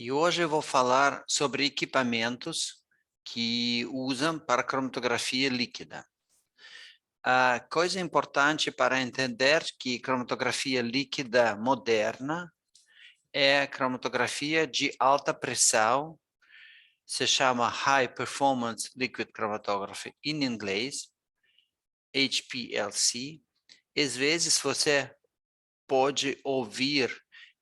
E hoje eu vou falar sobre equipamentos que usam para cromatografia líquida. A coisa importante para entender que cromatografia líquida moderna é a cromatografia de alta pressão, se chama High Performance Liquid Chromatography em inglês, HPLC. Às vezes você pode ouvir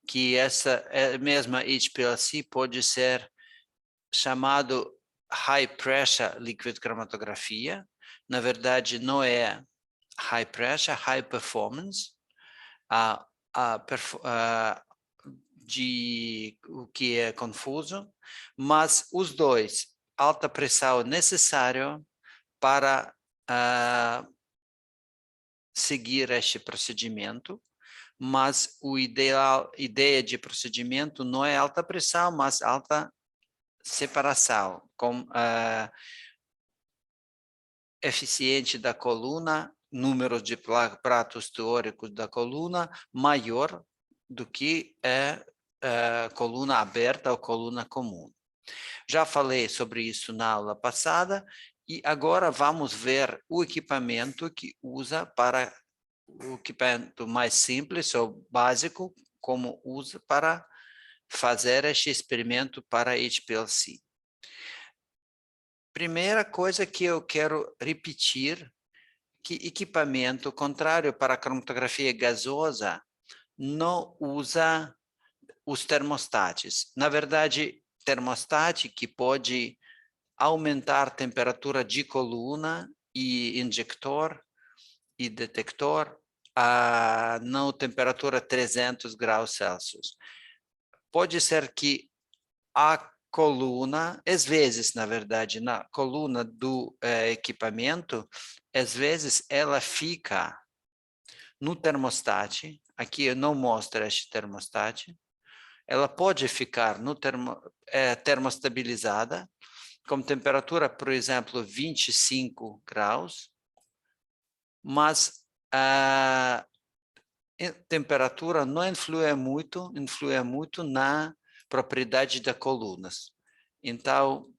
que essa mesma HPLC pode ser chamado High Pressure Liquid Chromatografia. Na verdade, não é High Pressure, High Performance, de o que é confuso, mas os dois, alta pressão necessário para seguir este procedimento, mas ideia de procedimento não é alta pressão, mas alta separação, com eficiente da coluna, número de pratos teóricos da coluna maior do que a coluna aberta ou coluna comum. Já falei sobre isso na aula passada e agora vamos ver o equipamento que usa para o equipamento mais simples ou básico, como usa para fazer este experimento para HPLC. Primeira coisa que eu quero repetir, que equipamento contrário para a cromatografia gasosa não usa os termostatos. Na verdade, termostato que pode aumentar a temperatura de coluna e injector e detector a não temperatura 300 graus Celsius. Pode ser que a coluna, às vezes, na verdade, na coluna do equipamento, às vezes ela fica no termostato, aqui eu não mostro este termostato, ela pode ficar no termostabilizada, com temperatura, por exemplo, 25 graus, mas a temperatura não influi muito na propriedade das colunas. Então,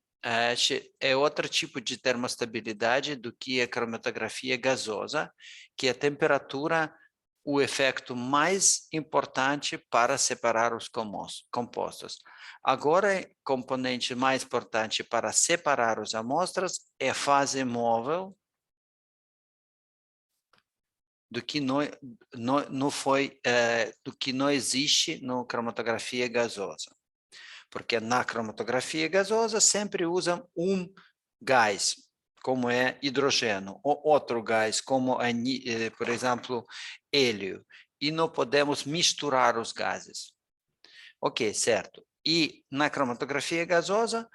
este é outro tipo de termostabilidade do que a cromatografia gasosa, que a temperatura o efeito mais importante para separar os compostos. Agora, o componente mais importante para separar as amostras é a fase móvel, do que do que não existe na cromatografia gasosa. Porque na cromatografia gasosa sempre usam um gás, como é hidrogênio, ou outro gás, como é, por exemplo, hélio, e não podemos misturar os gases. Ok, certo. E na cromatografia gasosa,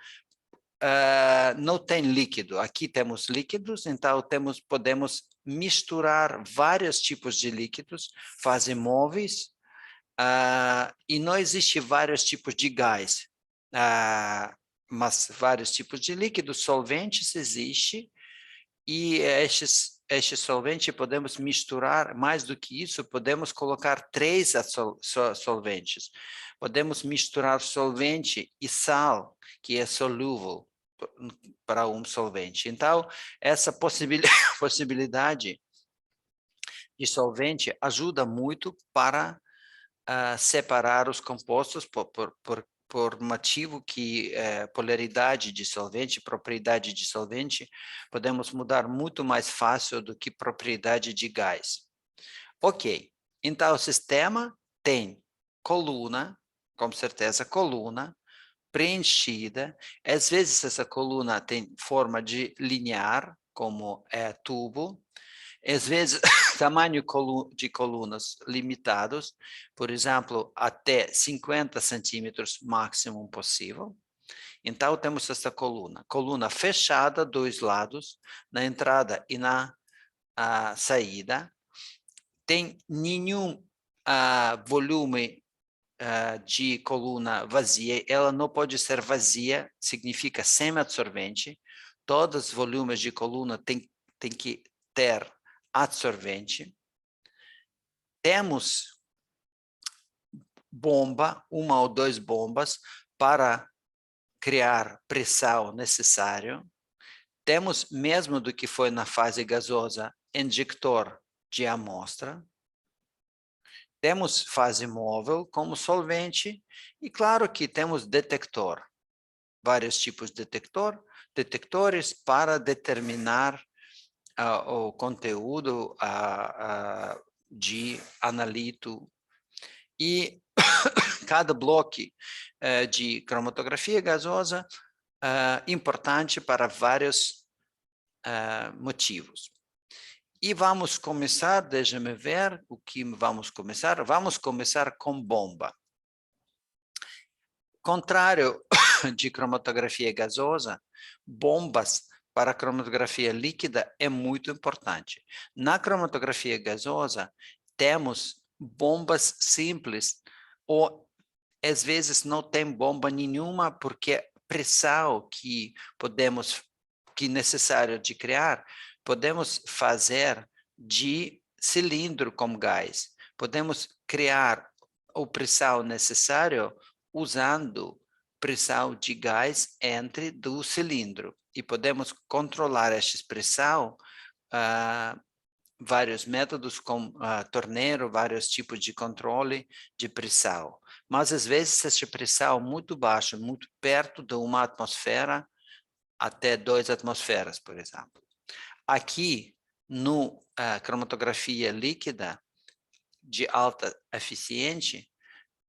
não tem líquido. Aqui temos líquidos, então podemos misturar vários tipos de líquidos, fazer móveis, e não existe vários tipos de gás, mas vários tipos de líquidos, solventes existe, e este solvente podemos misturar, mais do que isso, podemos colocar 3 solventes. Podemos misturar solvente e sal, que é solúvel para um solvente. Então, essa possibilidade de solvente ajuda muito para separar os compostos por motivo que polaridade de solvente, propriedade de solvente, podemos mudar muito mais fácil do que propriedade de gás. Ok, então o sistema tem coluna, com certeza coluna, preenchida, às vezes essa coluna tem forma de linear, como é tubo, às vezes tamanho de colunas limitados, por exemplo, até 50 centímetros máximo possível. Então, temos essa coluna fechada, dois lados, na entrada e na saída. Tem nenhum volume de coluna vazia, ela não pode ser vazia, significa semi-absorvente. Todos os volumes de coluna tem que ter absorvente. Temos bomba, uma ou duas bombas, para criar pressão necessário. Temos, mesmo do que foi na fase gasosa, injector de amostra. Temos fase móvel como solvente e, claro, que temos detector. Vários tipos de detectores para determinar o conteúdo de analito. E cada bloco de cromatografia gasosa importante para vários motivos. E vamos começar, deixa-me ver o que vamos começar. Vamos começar com bomba. Contrário de cromatografia gasosa, bombas para cromatografia líquida é muito importante. Na cromatografia gasosa, temos bombas simples, ou às vezes não tem bomba nenhuma, porque a pressão que é necessário de criar, podemos fazer de cilindro com gás. Podemos criar a pressão necessária usando pressão de gás entre do cilindro. E podemos controlar essa pressão, vários métodos com torneiro, vários tipos de controle de pressão. Mas, às vezes, essa pressão muito baixa, muito perto de uma atmosfera, até 2 atmosferas, por exemplo. Aqui, no cromatografia líquida de alta eficiência,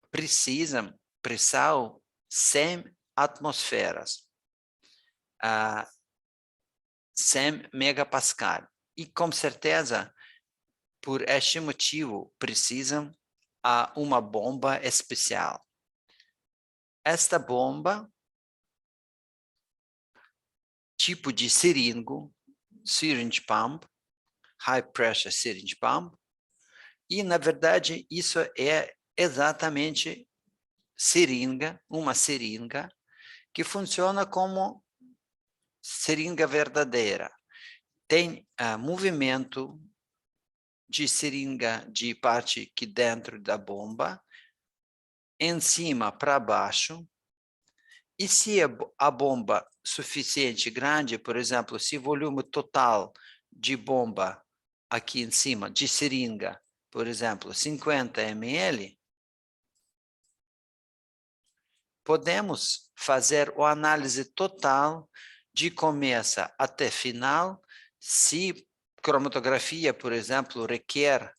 precisam pressão 100 atmosferas, 100 megapascal. E, com certeza, por este motivo, precisam uma bomba especial. Esta bomba, tipo de syringe pump, high pressure syringe pump, e, na verdade, isso é exatamente uma seringa, que funciona como seringa verdadeira. Tem movimento de seringa de parte aqui dentro da bomba, em cima para baixo, e se a bomba suficiente grande, por exemplo, se o volume total de bomba aqui em cima, de seringa, por exemplo, 50 ml, podemos fazer a análise total de começo até final. Se cromatografia, por exemplo, requer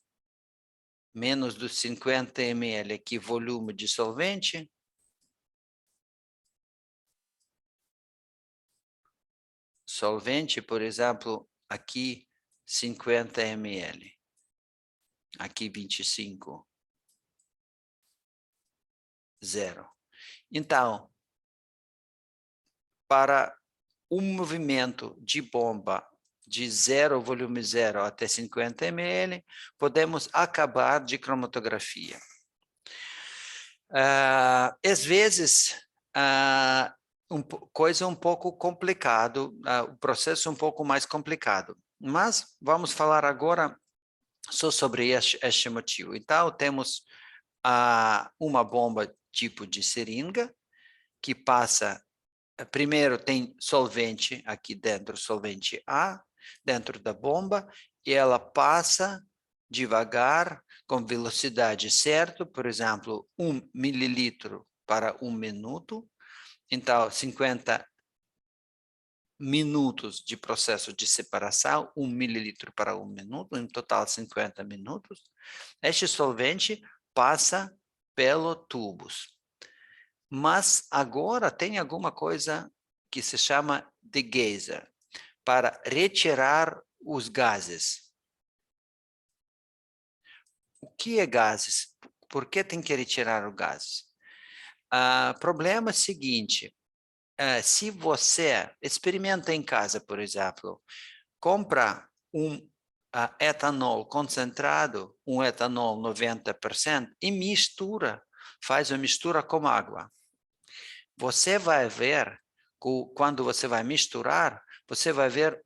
menos dos 50 ml aqui volume de solvente, por exemplo, aqui 50 ml, aqui 25, 0. Então, para um movimento de bomba de volume 0 até 50 ml, podemos acabar de cromatografia. Às vezes, coisa um pouco complicado, o processo um pouco mais complicado, mas vamos falar agora só sobre este motivo. Então, temos uma bomba tipo de seringa, que passa, primeiro tem solvente aqui dentro, solvente A, dentro da bomba, e ela passa devagar, com velocidade certa, por exemplo, 1 mililitro para 1 minuto. Então, 50 minutos de processo de separação, 1 mililitro para 1 minuto, em total 50 minutos. Este solvente passa pelos tubos. Mas agora tem alguma coisa que se chama degeyser, para retirar os gases. O que é gases? Por que tem que retirar os gases? O problema é o seguinte, se você experimenta em casa, por exemplo, compra um etanol concentrado, um etanol 90%, e mistura, faz uma mistura com água. Você vai ver, quando você vai misturar, você vai ver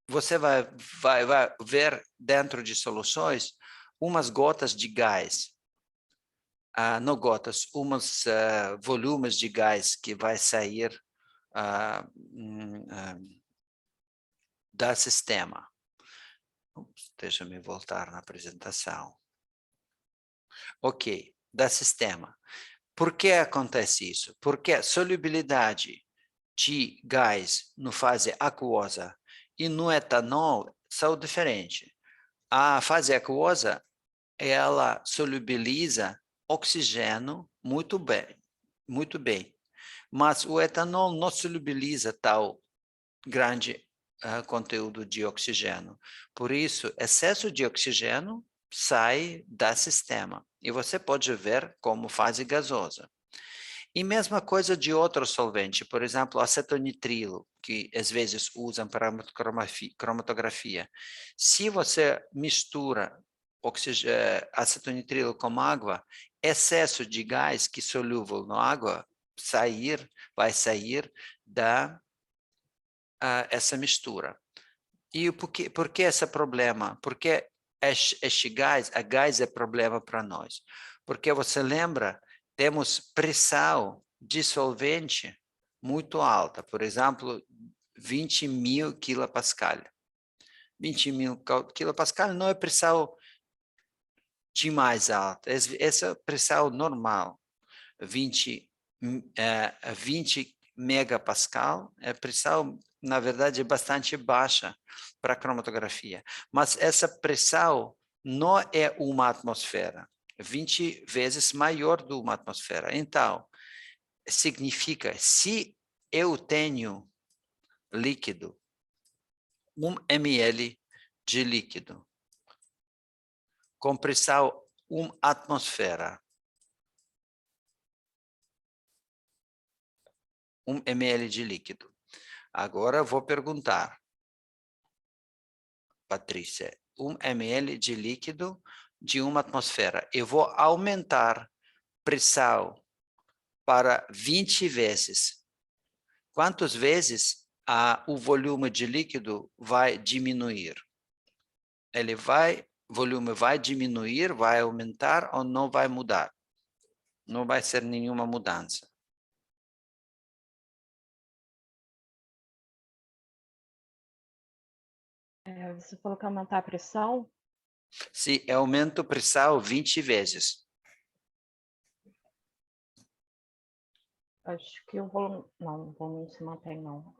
você vai ver dentro de soluções umas gotas de gás. não gotas, uns volumes de gás que vai sair do sistema. Deixa-me voltar na apresentação. Ok, do sistema. Por que acontece isso? Porque a solubilidade de gás no fase aquosa e no etanol são diferentes. A fase aquosa, ela solubiliza oxigênio muito bem. Mas o etanol não solubiliza tal grande conteúdo de oxigênio. Por isso, excesso de oxigênio sai do sistema. E você pode ver como fase gasosa. E mesma coisa de outro solvente, por exemplo, acetonitrilo, que às vezes usam para cromatografia. Se você mistura acetonitrilo com água, excesso de gás que é solúvel na água vai sair da essa mistura. E por que esse problema? Porque este gás, a gás é problema para nós. Porque você lembra, temos pressão de solvente muito alta, por exemplo, 20.000 kilopascal. 20.000 kilopascal não é pressão demais alta, essa é pressão normal. 20 megapascal é pressão, na verdade, é bastante baixa para a cromatografia. Mas essa pressão não é uma atmosfera, 20 vezes maior do que uma atmosfera. Então, significa, se eu tenho líquido, 1 ml de líquido, com pressão 1 atmosfera, 1 ml de líquido. Agora vou perguntar, Patrícia, 1 ml de líquido de 1 atmosfera. Eu vou aumentar pressão para 20 vezes. Quantas vezes o volume de líquido vai diminuir? O volume vai diminuir, vai aumentar ou não vai mudar? Não vai ser nenhuma mudança. Você falou que aumentar a pressão? Se eu aumento a pressão 20 vezes. Acho que o volume... Não, o volume não se mantém, não.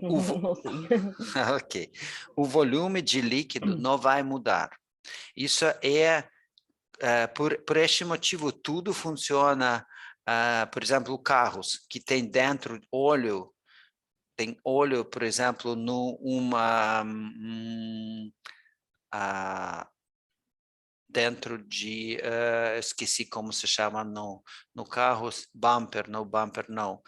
Não sei. Ok. O volume de líquido não vai mudar. Isso é, por este motivo, tudo funciona, por exemplo, carros que tem dentro óleo, por exemplo, dentro de, esqueci como se chama no carro, bumper não.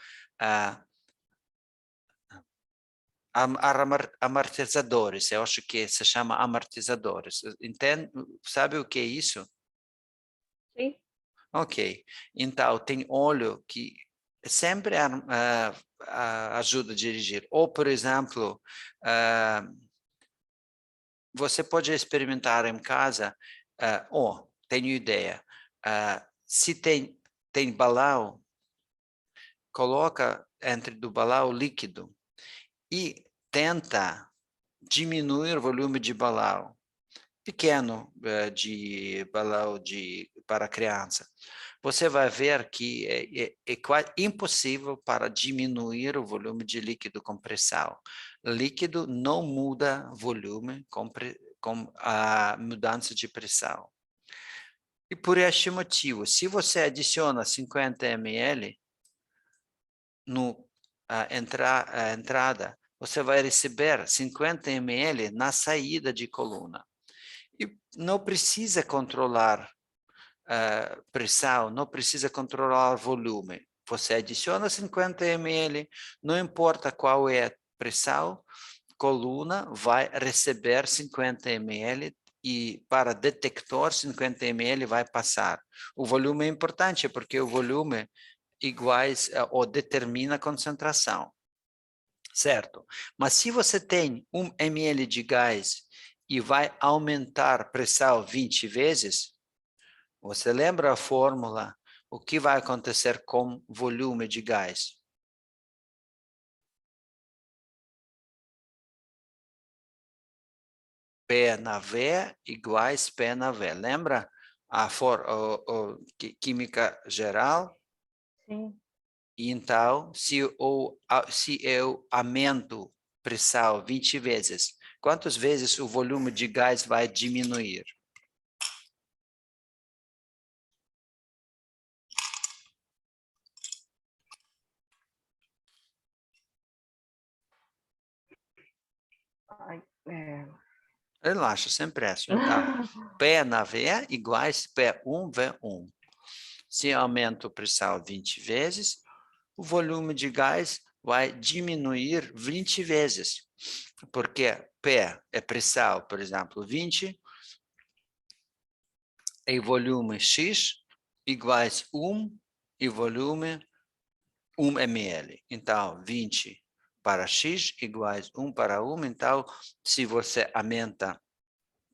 Amortecedores, eu acho que se chama amortecedores. Entende? Sabe o que é isso? Sim. Ok. Então, tem óleo que sempre ajuda a dirigir. Ou, por exemplo, você pode experimentar em casa, tenho ideia, se tem balão, coloca entre do balão líquido e tenta diminuir o volume de balão, pequeno, de balão para criança. Você vai ver que é quase impossível para diminuir o volume de líquido com pressão. Líquido não muda volume com a mudança de pressão. E por este motivo, se você adiciona 50 ml na entrada, você vai receber 50 ml na saída de coluna. E não precisa controlar pressão, não precisa controlar volume. Você adiciona 50 ml, não importa qual é a pressão, coluna vai receber 50 ml e para detector 50 ml vai passar. O volume é importante porque o volume iguais ou determina a concentração, certo? Mas se você tem 1 ml de gás e vai aumentar pressão 20 vezes, você lembra a fórmula? O que vai acontecer com volume de gás? P na V iguais P na V. Lembra a química geral? Sim. Então, se eu aumento pressão 20 vezes, quantas vezes o volume de gás vai diminuir? Ai, é. Relaxa, sem pressa. Então, P na V iguais P1 V1. Se eu aumento a pressão 20 vezes, o volume de gás vai diminuir 20 vezes. Porque P é pressão, por exemplo, 20, e volume X iguais 1 e volume 1 ml. Então, 20 para X iguais 1 para 1. Então, se você aumenta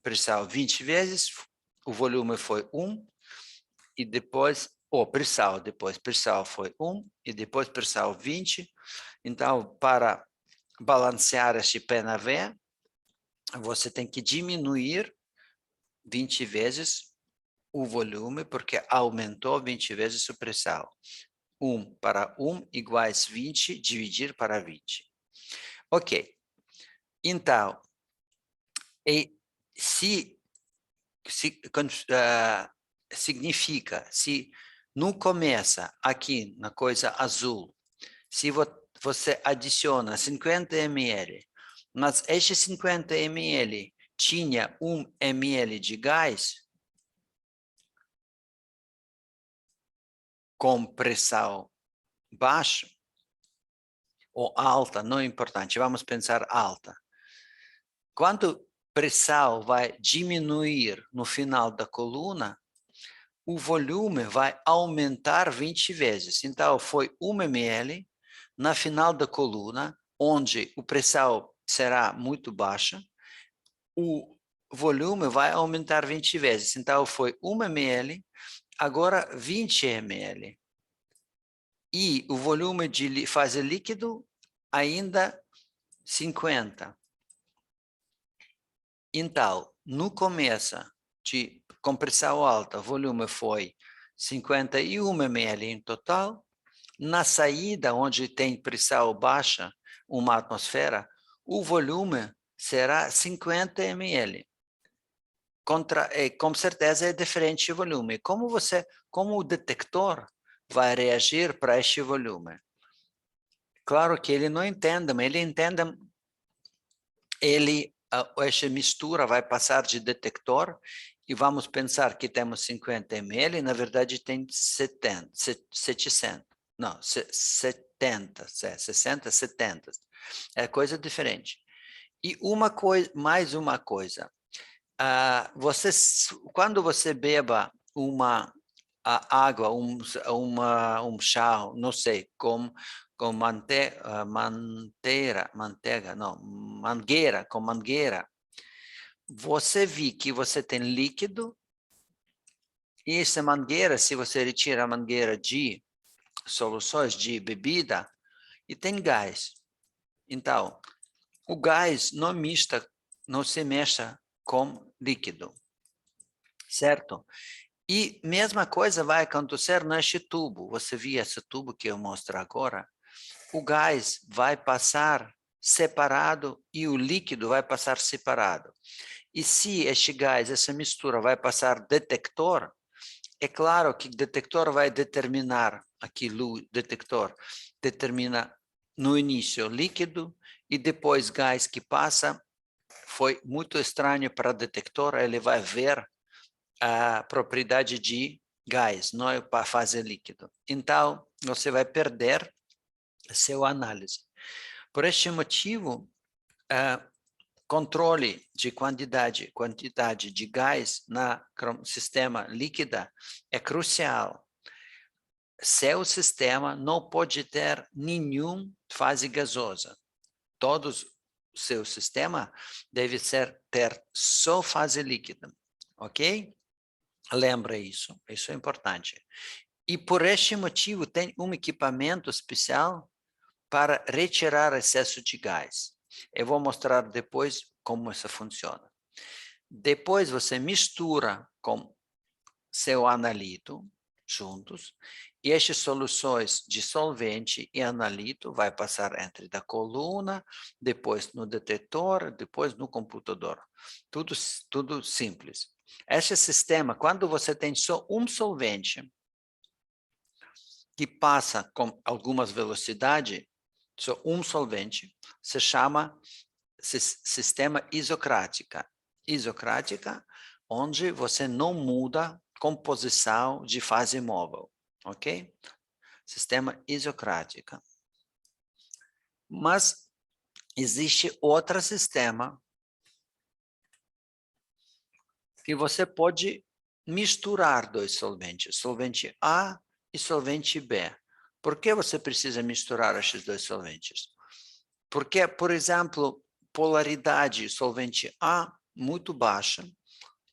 pressão 20 vezes, o volume foi 1, e depois, depois pressão foi 1, e depois pressão 20. Então, para balancear este P na V, você tem que diminuir 20 vezes o volume, porque aumentou 20 vezes a pressão. 1 para 1 iguais 20, dividir para 20. Ok. Então, significa, se não começa aqui na coisa azul, se você adiciona 50 ml, mas este 50 ml tinha 1 ml de gás, com pressão baixa ou alta, não é importante, vamos pensar alta. Quando pressão vai diminuir no final da coluna, o volume vai aumentar 20 vezes. Então, foi 1 ml na final da coluna, onde a pressão será muito baixa, o volume vai aumentar 20 vezes. Então, foi 1 ml, agora 20 ml. E o volume de fase líquido ainda 50. Então, no começo de compressão alta, o volume foi 51 ml em total. Na saída, onde tem pressão baixa, uma atmosfera, o volume será 50 ml. Com certeza é diferente o volume. Como o detector vai reagir para este volume? Claro que ele não entende, mas ele entende, essa mistura vai passar de detector e vamos pensar que temos 50 ml, na verdade tem 700, não, 70, 60, 70. É coisa diferente. E mais uma coisa, quando você beba uma água, um chá, não sei, com mangueira, você vê que você tem líquido, e essa mangueira, se você retira a mangueira de soluções de bebida, e tem gás. Então, o gás não se mexa com líquido, certo? E mesma coisa vai acontecer neste tubo. Você viu esse tubo que eu mostro agora? O gás vai passar separado e o líquido vai passar separado. E se este gás, essa mistura vai passar detector, é claro que o detector vai determinar, detector determina no início líquido e depois gás que passa. Foi muito estranho para o detector, ele vai ver a propriedade de gás, não é para fazer líquido. Então, você vai perder sua análise. Por este motivo, controle de quantidade de gás no sistema líquida é crucial. Seu sistema não pode ter nenhuma fase gasosa. Todos seu sistema deve ter só fase líquida, ok? Lembra isso é importante. E por este motivo tem um equipamento especial para retirar excesso de gás. Eu vou mostrar depois como isso funciona. Depois você mistura com seu analito juntos, e estas soluções de solvente e analito vai passar entre da coluna, depois no detetor, depois no computador. Tudo simples. Este sistema, quando você tem só um solvente que passa com algumas velocidades, só um solvente, se chama sistema isocrática. Isocrática, onde você não muda composição de fase móvel, ok? Sistema isocrática. Mas existe outro sistema que você pode misturar dois solventes, solvente A e solvente B. Por que você precisa misturar esses dois solventes? Porque, por exemplo, polaridade solvente A muito baixa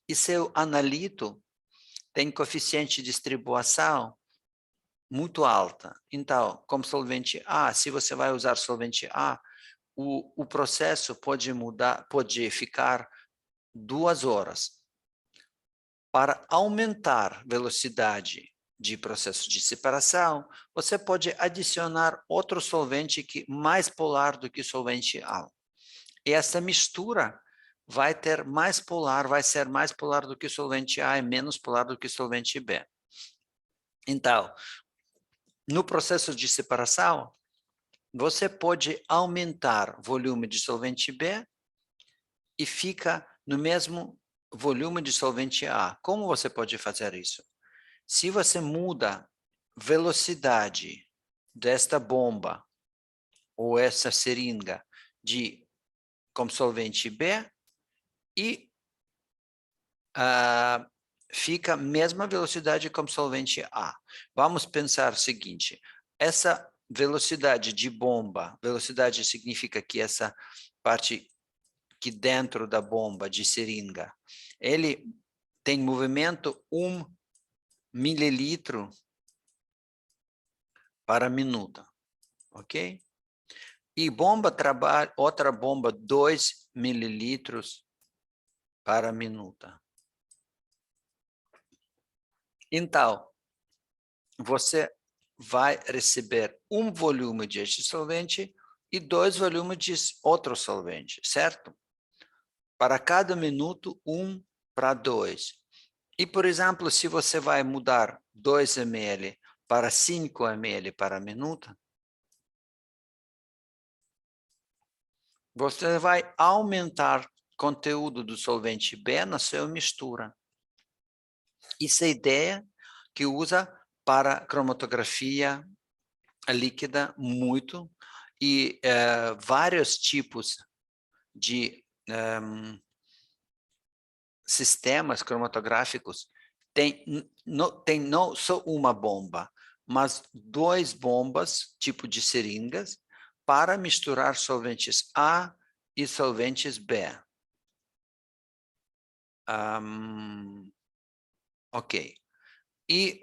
e seu analito tem coeficiente de distribuição muito alta. Então, como solvente A, se você vai usar solvente A, o processo pode mudar, pode ficar 2 horas. Para aumentar velocidade de processo de separação, você pode adicionar outro solvente que mais polar do que solvente A. E essa mistura vai ser mais polar do que solvente A e menos polar do que solvente B. Então, no processo de separação, você pode aumentar o volume de solvente B e fica no mesmo volume de solvente A. Como você pode fazer isso? Se você muda velocidade desta bomba ou essa seringa com solvente B e fica a mesma velocidade como solvente A. Vamos pensar o seguinte, essa velocidade de bomba, velocidade significa que essa parte que dentro da bomba de seringa, ele tem movimento 1 mililitro para minuto, ok? E outra bomba 2 mililitros para minuto. Então, você vai receber um volume de este solvente e 2 volumes de outro solvente, certo? Para cada minuto, 1 para 2. E, por exemplo, se você vai mudar 2 ml para 5 ml para minuto, você vai aumentar o conteúdo do solvente B na sua mistura. Isso é a ideia que usa para cromatografia líquida muito e vários tipos de sistemas cromatográficos tem não só uma bomba, mas 2 bombas, tipo de seringas, para misturar solventes A e solventes B. Ok. E,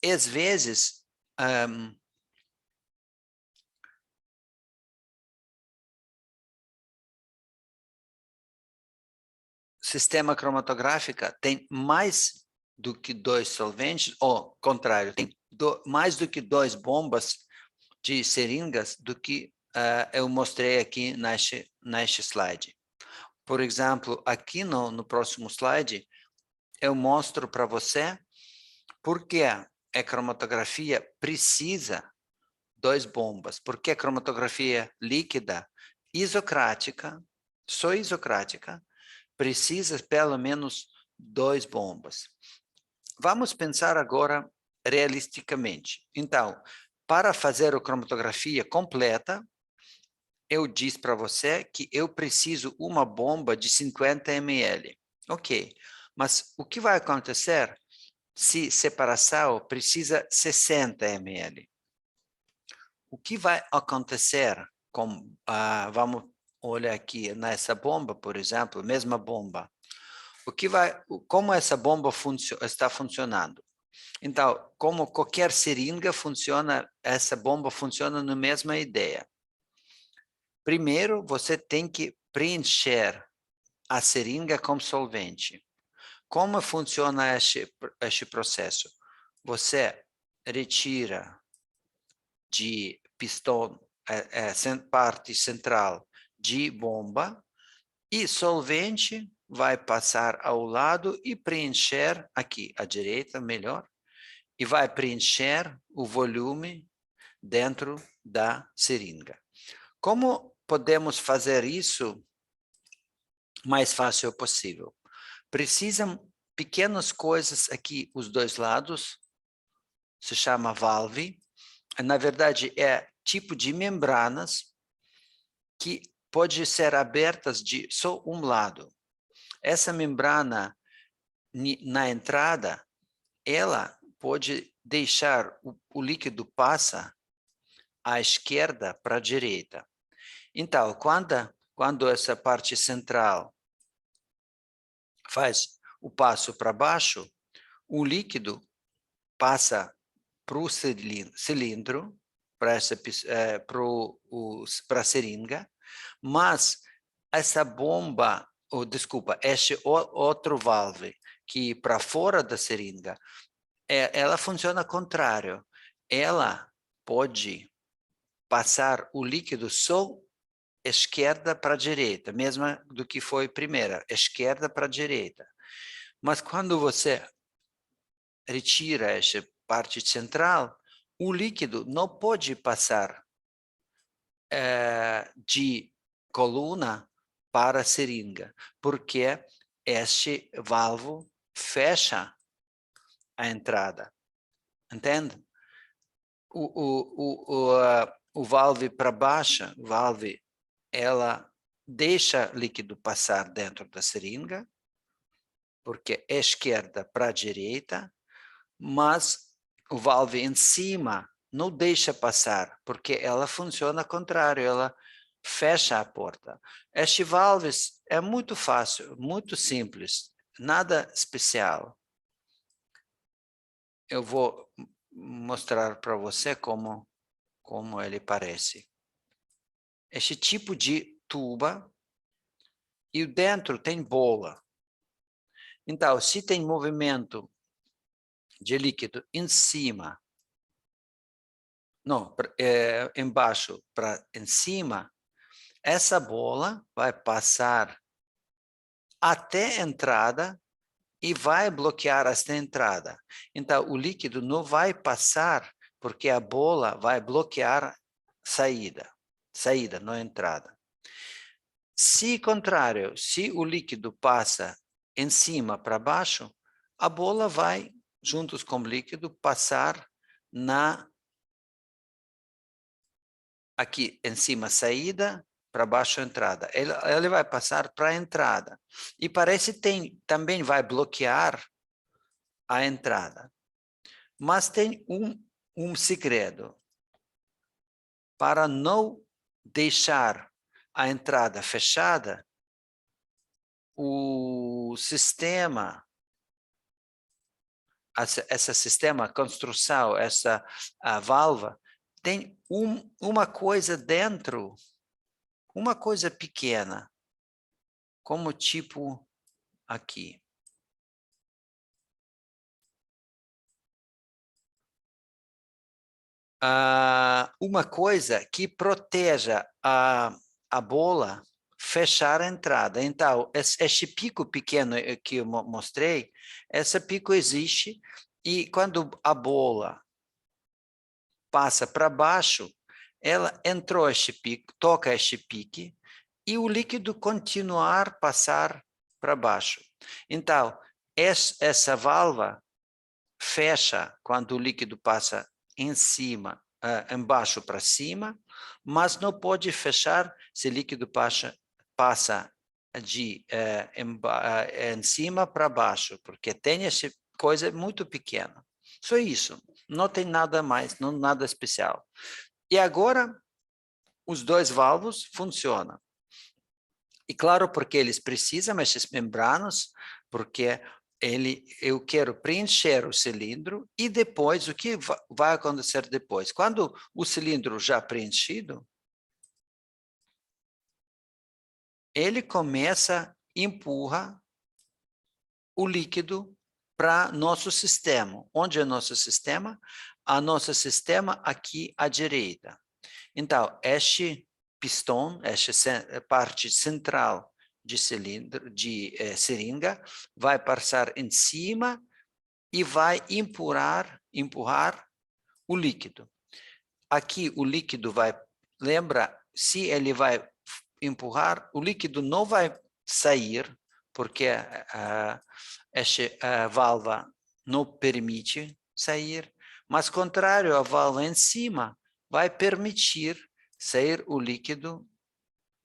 às vezes, sistema cromatográfico tem mais do que 2 solventes, ou contrário, tem mais do que 2 bombas de seringas do que eu mostrei aqui neste slide. Por exemplo, aqui no próximo slide, eu mostro para você por que a cromatografia precisa 2 bombas, porque a cromatografia líquida isocrática, só isocrática, precisa pelo menos 2 bombas. Vamos pensar agora realisticamente. Então, para fazer a cromatografia completa, eu disse para você que eu preciso uma bomba de 50 ml. Ok, mas o que vai acontecer se separação precisa 60 ml? O que vai acontecer com, vamos olha aqui nessa bomba, por exemplo, mesma bomba. Como essa bomba está funcionando? Então, como qualquer seringa funciona, essa bomba funciona na mesma ideia. Primeiro, você tem que preencher a seringa com solvente. Como funciona este processo? Você retira de pistão, parte central de bomba, e solvente vai passar ao lado e preencher aqui, à direita, melhor, e vai preencher o volume dentro da seringa. Como podemos fazer isso mais fácil possível? Precisam pequenas coisas aqui, os dois lados, se chama valve. Na verdade, é tipo de membranas que pode ser abertas de só um lado. Essa membrana na entrada, ela pode deixar o líquido passar à esquerda para a direita. Então, quando essa parte central faz o passo para baixo, o líquido passa para o cilindro, para a seringa, mas essa bomba, desculpa, este outro valve que para fora da seringa, ela funciona ao contrário. Ela pode passar o líquido só esquerda para direita, mesma do que foi primeira, esquerda para direita. Mas quando você retira essa parte central, o líquido não pode passar de coluna para a seringa, porque este valvo fecha a entrada, entende? O valve para baixo, ela deixa líquido passar dentro da seringa, porque é esquerda para a direita, mas o valve em cima não deixa passar, porque ela funciona ao contrário, ela fecha a porta. Este valve é muito fácil, muito simples, nada especial. Eu vou mostrar para você como ele parece. Este tipo de tuba, e dentro tem bola. Então, se tem movimento de líquido em cima, não, embaixo para em cima, essa bola vai passar até a entrada e vai bloquear esta entrada. Então, o líquido não vai passar porque a bola vai bloquear saída, não entrada. Se contrário, se o líquido passa em cima para baixo, a bola vai, juntos com o líquido, passar aqui em cima saída, para baixo entrada. Ele vai passar para a entrada. E parece que também vai bloquear a entrada. Mas tem um segredo. Para não deixar a entrada fechada, o sistema, esse sistema, a construção, a válvula, tem uma coisa dentro, uma coisa pequena, como tipo aqui. Uma coisa que proteja a bola fechar a entrada. Então, este pico pequeno que eu mostrei, esse pico existe e quando a bola passa para baixo, ela entrou este pico, toca este pique e o líquido continuar a passar para baixo. Então, essa válvula fecha quando o líquido passa em cima, embaixo para cima, mas não pode fechar se o líquido passa de em cima para baixo, porque tem essa coisa muito pequena. Só isso, não tem nada mais, não nada especial. E agora, os dois valvos funcionam. E claro, porque eles precisam, esses membranos, porque eu quero preencher o cilindro e depois, o que vai acontecer depois? Quando o cilindro já preenchido, ele começa a empurrar o líquido para nosso sistema. Onde é nosso sistema? A nosso sistema aqui à direita. Então, este pistão, esta parte central de cilindro, de seringa, vai passar em cima e vai empurrar o líquido. Aqui o líquido vai, lembra, se ele vai empurrar, o líquido não vai sair, porque esta válvula não permite sair, mas contrário, a válvula em cima vai permitir sair o líquido,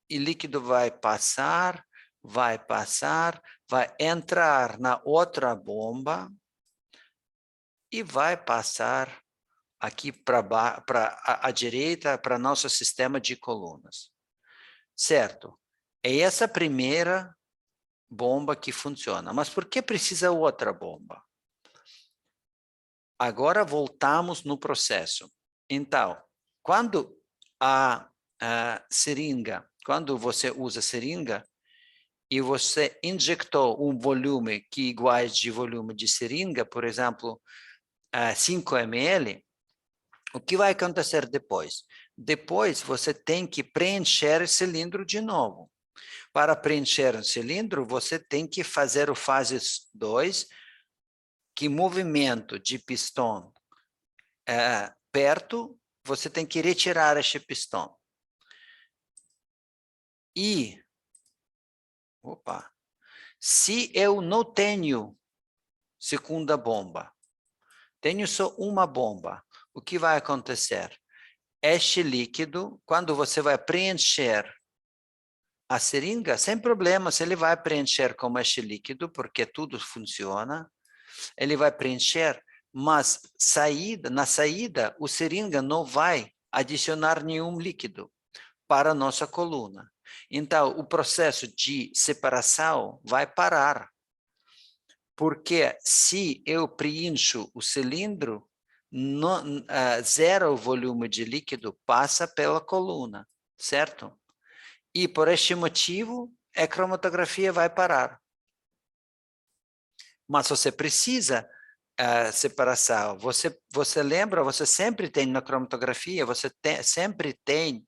e o líquido vai entrar na outra bomba e vai passar aqui para a direita, para nosso sistema de colunas. Certo? É essa primeira bomba que funciona. Mas por que precisa outra bomba? Agora voltamos no processo. Então, quando a seringa, quando você usa seringa e você injetou um volume que é igual de volume de seringa, por exemplo, 5 ml, o que vai acontecer depois? Depois você tem que preencher o cilindro de novo. Para preencher o cilindro, você tem que fazer o fase 2, que movimento de pistão perto, você tem que retirar este pistão. E, se eu não tenho segunda bomba, tenho só uma bomba, o que vai acontecer? Este líquido, quando você vai preencher a seringa, sem problema, se ele vai preencher com este líquido, porque tudo funciona, ele vai preencher, mas na saída, o seringa não vai adicionar nenhum líquido para a nossa coluna. Então, o processo de separação vai parar, porque se eu preencho o cilindro, zero volume de líquido passa pela coluna, certo? E por este motivo, a cromatografia vai parar. Mas você precisa separação. Você lembra, você sempre tem na cromatografia, sempre tem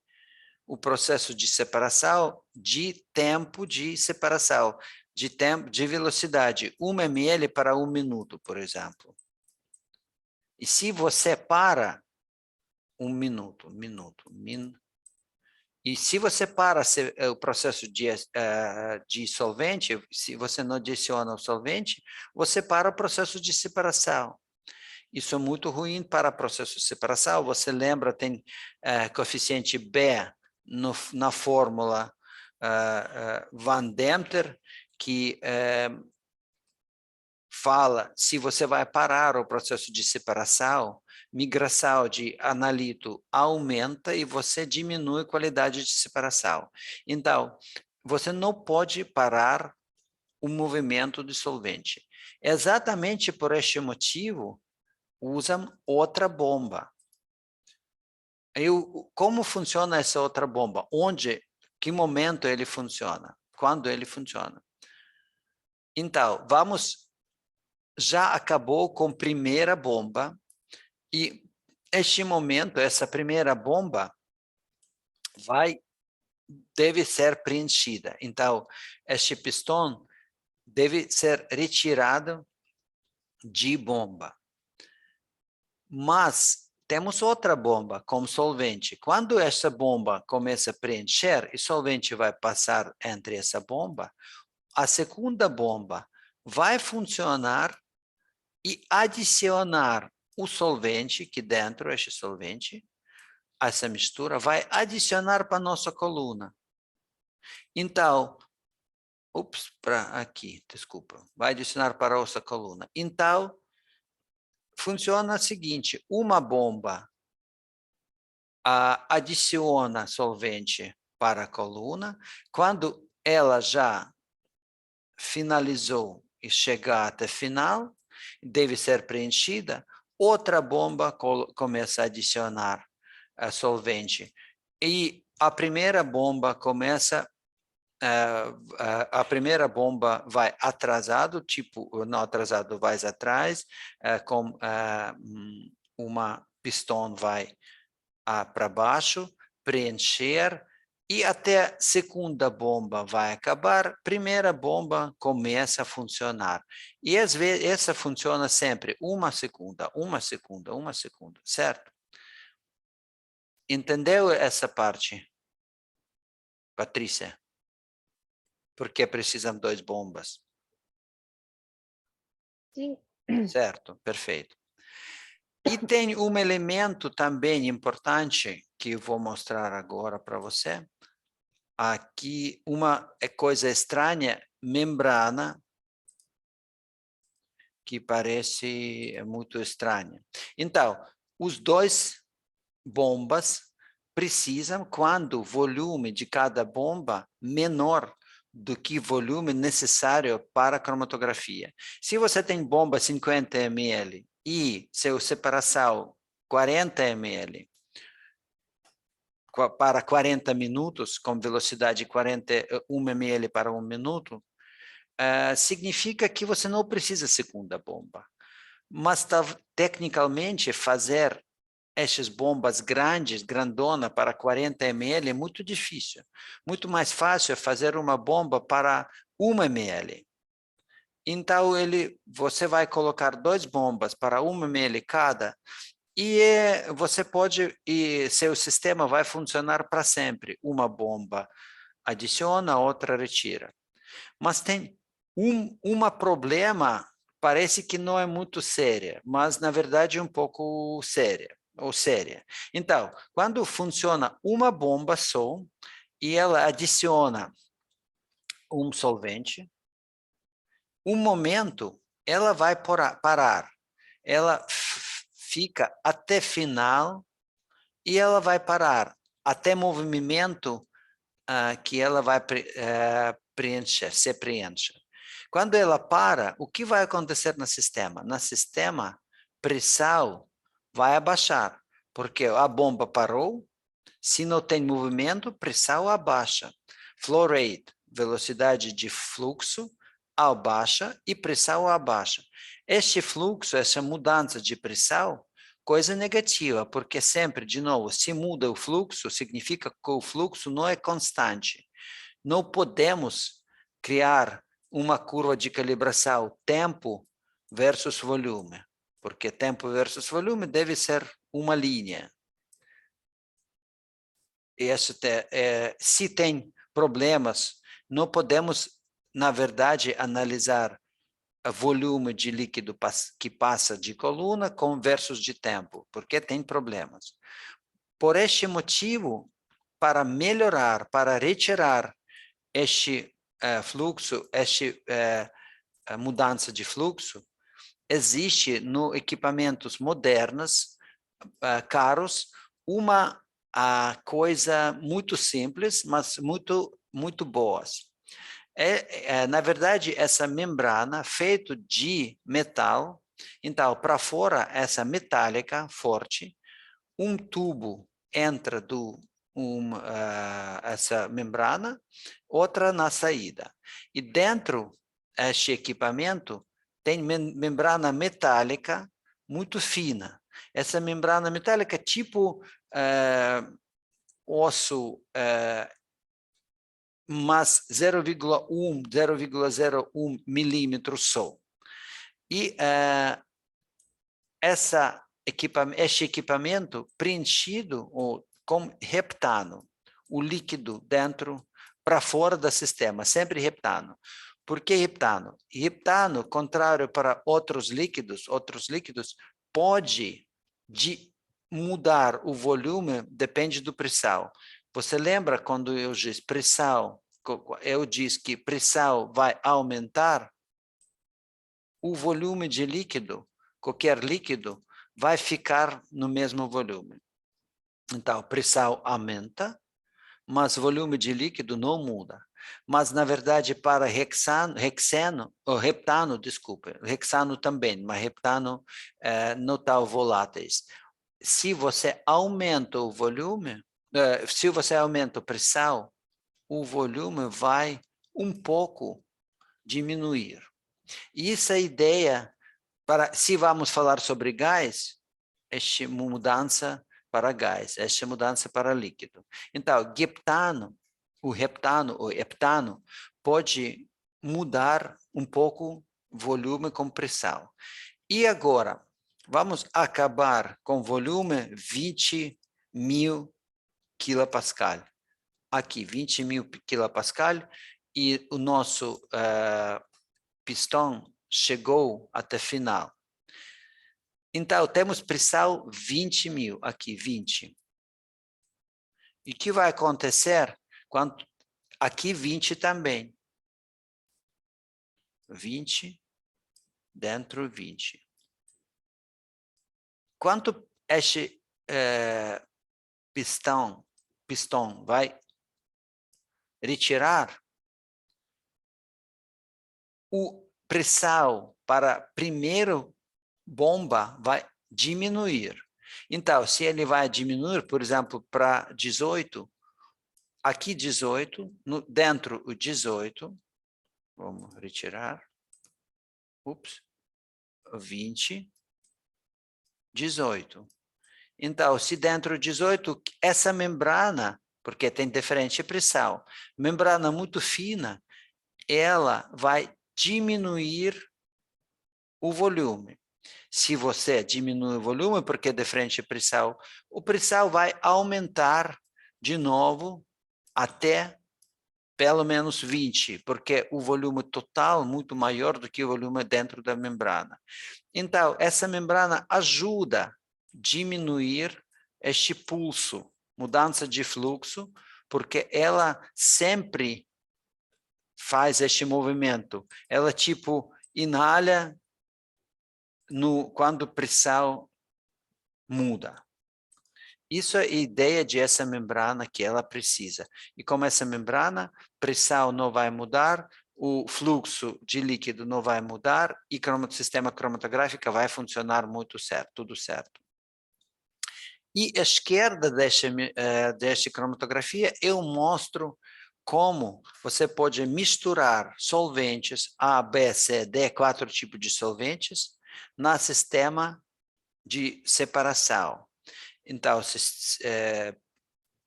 o processo de separação, de tempo de separação, de velocidade, 1 ml para 1 minuto, por exemplo. E se você para 1 minuto, e se você para o processo de solvente, se você não adiciona o solvente, você para o processo de separação. Isso é muito ruim para o processo de separação. Você lembra, tem coeficiente B na fórmula Van Demter, que fala, se você vai parar o processo de separação, migração de analito aumenta e você diminui a qualidade de separação. Então, você não pode parar o movimento do solvente. Exatamente por este motivo, usam outra bomba. Como funciona essa outra bomba? Que momento ele funciona? Quando ele funciona? Então, já acabou com a primeira bomba, e este momento, essa primeira bomba deve ser preenchida. Então, este pistão deve ser retirado de bomba. Mas temos outra bomba como solvente. Quando essa bomba começa a preencher, o solvente vai passar entre essa bomba, a segunda bomba vai funcionar e adicionar o solvente, que dentro, este solvente, essa mistura, vai adicionar para a nossa coluna. Então, desculpa, vai adicionar para a nossa coluna. Então, funciona o seguinte, uma bomba adiciona solvente para a coluna, quando ela já finalizou e chegar até final, deve ser preenchida, outra bomba começa a adicionar solvente. E a primeira bomba começa, a primeira bomba vai atrasado, tipo, não atrasado, vai atrás, com uma pistão vai para baixo, preencher, e até a segunda bomba vai acabar, primeira bomba começa a funcionar. E às vezes essa funciona sempre uma segunda, certo? Entendeu essa parte, Patrícia? Porque precisam dois bombas. Sim. Certo, perfeito. E tem um elemento também importante que eu vou mostrar agora para você. Aqui uma coisa estranha, membrana, que parece muito estranha. Então, os dois bombas precisam, quando o volume de cada bomba menor do que o volume necessário para a cromatografia. Se você tem bomba 50 ml e seu separação 40 ml para 40 minutos, com velocidade 41 ml para 1 minuto, significa que você não precisa de segunda bomba. Mas, tecnicamente, fazer essas bombas grandes, grandona, para 40 ml é muito difícil. Muito mais fácil é fazer uma bomba para 1 ml. Então, você vai colocar duas bombas para 1 ml cada, e você pode, e seu sistema vai funcionar para sempre. Uma bomba adiciona, outra retira. Mas tem uma problema, parece que não é muito séria, mas na verdade é um pouco séria. Então, quando funciona uma bomba só e ela adiciona um solvente, um momento ela vai parar. Ela fica até final e ela vai parar até movimento que ela vai se preenche. Quando ela para, o que vai acontecer no sistema? No sistema, pressão vai abaixar, porque a bomba parou, se não tem movimento, pressão abaixa. Flow rate, velocidade de fluxo, abaixa e pressão abaixa. Este fluxo, essa mudança de pressão, coisa negativa, porque sempre, de novo, se muda o fluxo, significa que o fluxo não é constante. Não podemos criar uma curva de calibração tempo versus volume, porque tempo versus volume deve ser uma linha. Se tem problemas, não podemos, na verdade, analisar o volume de líquido que passa de coluna com versus de tempo, porque tem problemas. Por este motivo, para melhorar, para retirar este fluxo, mudança de fluxo, existe no equipamentos modernos, caros, uma coisa muito simples, mas muito boas. Na verdade, essa membrana feita de metal, então, para fora, essa metálica forte, um tubo entra essa membrana, outra na saída. E dentro deste equipamento tem membrana metálica muito fina. Essa membrana metálica tipo osso, mas 0,01 milímetros só. E este equipamento preenchido com heptano, o líquido dentro, para fora do sistema, sempre heptano. Por que heptano? Heptano, contrário para outros líquidos pode mudar o volume, depende do pressão. Você lembra quando eu disse pressão? Eu disse que pressão vai aumentar, o volume de líquido, qualquer líquido, vai ficar no mesmo volume. Então, pressão aumenta, mas o volume de líquido não muda. mas na verdade para hexano também, mas heptano não está voláteis. Se você aumenta o volume, se você aumenta a pressão, o volume vai um pouco diminuir. E essa ideia, se vamos falar sobre gás, esta mudança para gás, esta mudança para líquido. Então, o heptano, pode mudar um pouco o volume com pressão. E agora, vamos acabar com volume 20.000 kPa. Aqui, 20.000 kPa, e o nosso pistão chegou até final. Então, temos pressão 20.000, aqui 20. E o que vai acontecer quando aqui 20 também? 20 dentro 20. Quanto este pistão vai retirar? O pressão para a primeira bomba vai diminuir. Então, se ele vai diminuir, por exemplo, para 18, aqui 18, dentro o 18, vamos retirar, 20, 18. Então, se dentro de 18, essa membrana, porque tem diferente pressão, membrana muito fina, ela vai diminuir o volume. Se você diminui o volume, porque é diferente pressão, o pressão vai aumentar de novo até pelo menos 20, porque o volume total é muito maior do que o volume dentro da membrana. Então, essa membrana ajuda a diminuir este pulso, mudança de fluxo, porque ela sempre faz este movimento. Ela tipo inala quando a pressão muda. Isso é a ideia de essa membrana que ela precisa. E como essa membrana, pressão não vai mudar, o fluxo de líquido não vai mudar e o sistema cromatográfico vai funcionar muito certo, tudo certo. E à esquerda desta cromatografia, eu mostro como você pode misturar solventes A, B, C, D, 4 tipos de solventes, no sistema de separação. Então,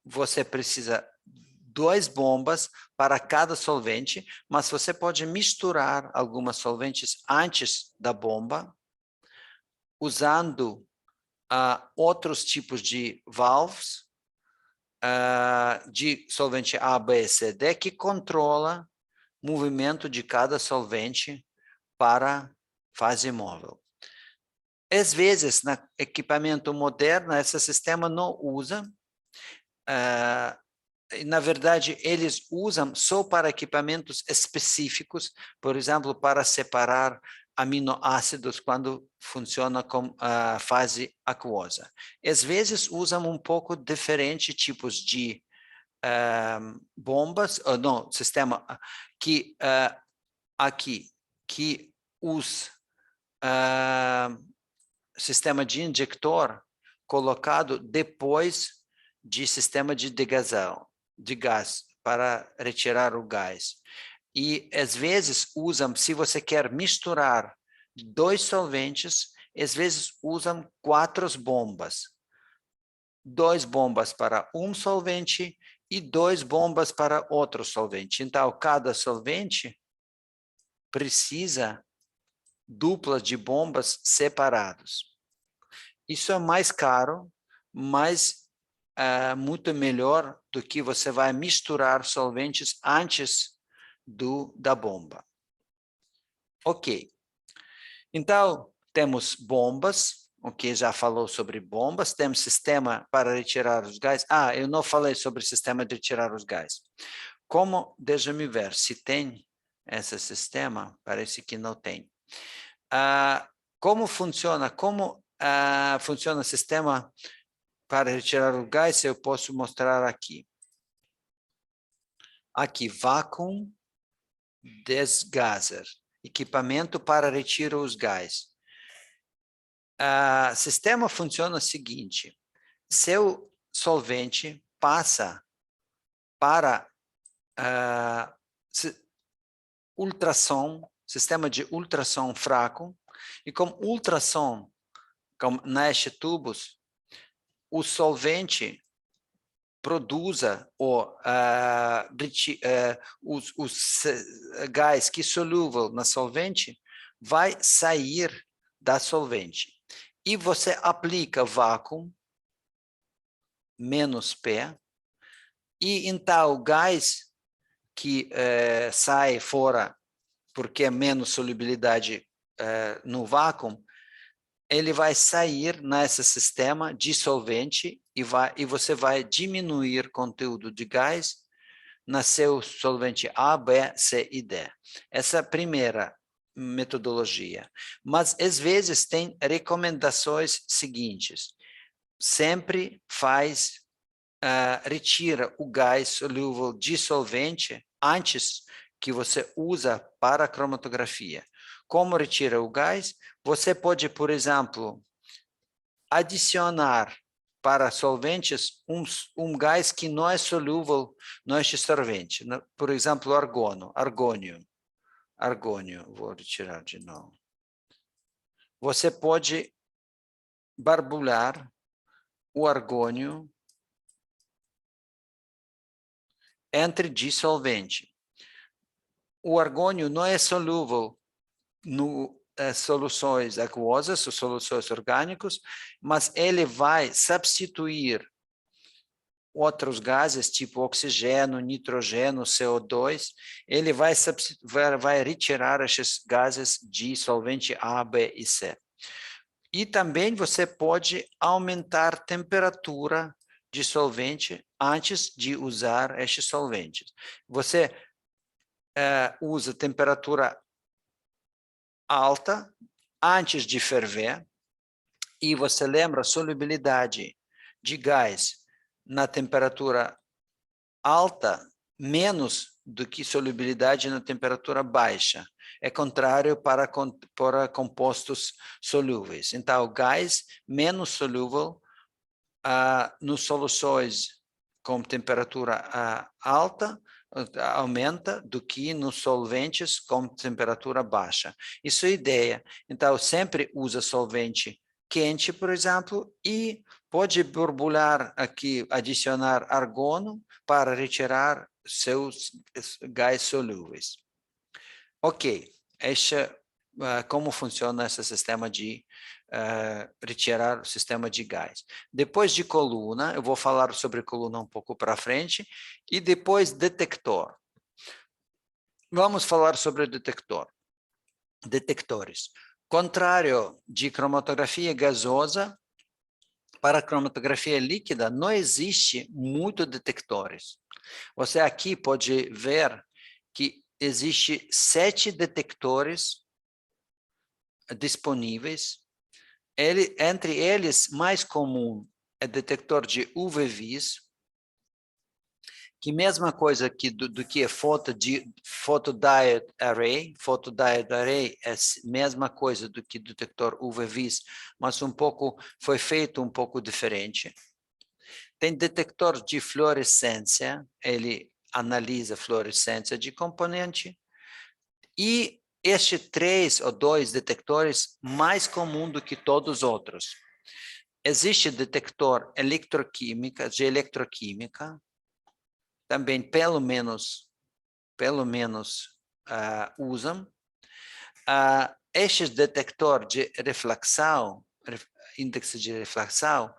você precisa 2 bombas para cada solvente, mas você pode misturar algumas solventes antes da bomba, usando outros tipos de valves, de solvente A, B, C, D, que controla o movimento de cada solvente para fase móvel. Às vezes, no equipamento moderno, esse sistema não usa. Na verdade, eles usam só para equipamentos específicos, por exemplo, para separar aminoácidos quando funciona com a fase aquosa. Às vezes, usam um pouco diferentes tipos de bombas, ou não, sistema que aqui, que os sistema de injector colocado depois de sistema de degasão, de gás, para retirar o gás. E, às vezes, usam, se você quer misturar 2 solventes, às vezes usam 4 bombas. 2 bombas para um solvente e 2 bombas para outro solvente. Então, cada solvente precisa duplas de bombas separados. Isso é mais caro, mas muito melhor do que você vai misturar solventes antes da bomba. Ok. Então, temos bombas, ok, já falou sobre bombas, temos sistema para retirar os gás. Eu não falei sobre o sistema de retirar os gás. Deixa-me ver se tem esse sistema, parece que não tem. Como funciona? Funciona o sistema para retirar o gás? Eu posso mostrar aqui. Aqui, Vacuum Desgaser, equipamento para retirar os gases. O sistema funciona o seguinte: seu solvente passa para ultrassom, sistema de ultrassom fraco, e com ultrassom, com nestes tubos, o solvente produza os gás que solúvel na solvente vai sair da solvente. E você aplica vácuo, menos P, e então o gás que sai fora, porque é menos solubilidade no vácuo, ele vai sair nesse sistema dissolvente e você vai diminuir o conteúdo de gás na seu solvente A, B, C e D. Essa é a primeira metodologia. Mas, às vezes, tem recomendações seguintes. Sempre retira o gás solúvel dissolvente antes que você usa para a cromatografia. Como retira o gás? Você pode, por exemplo, adicionar para solventes um gás que não é solúvel neste solvente. Por exemplo, argônio. Vou retirar de novo. Você pode barbulhar o argônio entre dissolvente. O argônio não é solúvel no soluções aquosas ou soluções orgânicas, mas ele vai substituir outros gases, tipo oxigênio, nitrogênio, CO2, ele vai retirar esses gases de solvente A, B e C. E também você pode aumentar a temperatura de solvente antes de usar estes solventes. Você usa temperatura alta antes de ferver, e você lembra a solubilidade de gás na temperatura alta menos do que solubilidade na temperatura baixa. É contrário para compostos solúveis. Então, o gás menos solúvel nas soluções com temperatura alta aumenta do que nos solventes com temperatura baixa. Isso é a ideia. Então, sempre usa solvente quente, por exemplo, e pode borbulhar aqui, adicionar argônio para retirar seus gás solúveis. Ok, como funciona esse sistema de retirar o sistema de gás. Depois de coluna, eu vou falar sobre coluna um pouco para frente, e depois detector. Vamos falar sobre o detector. Detectores. Contrário de cromatografia gasosa, para cromatografia líquida não existe muito detectores. Você aqui pode ver que existe 7 detectores disponíveis. Entre eles, mais comum é detector de UV-Vis, que mesma coisa do que é photodiode array. Photodiode array é a mesma coisa do que detector UV-Vis, mas foi feito um pouco diferente. Tem detector de fluorescência, ele analisa a fluorescência de componente, e estes 3 ou 2 detectores mais comum do que todos os outros. Existe detector de eletroquímica, também pelo menos usam. Estes detector de reflexão, índice de reflexão,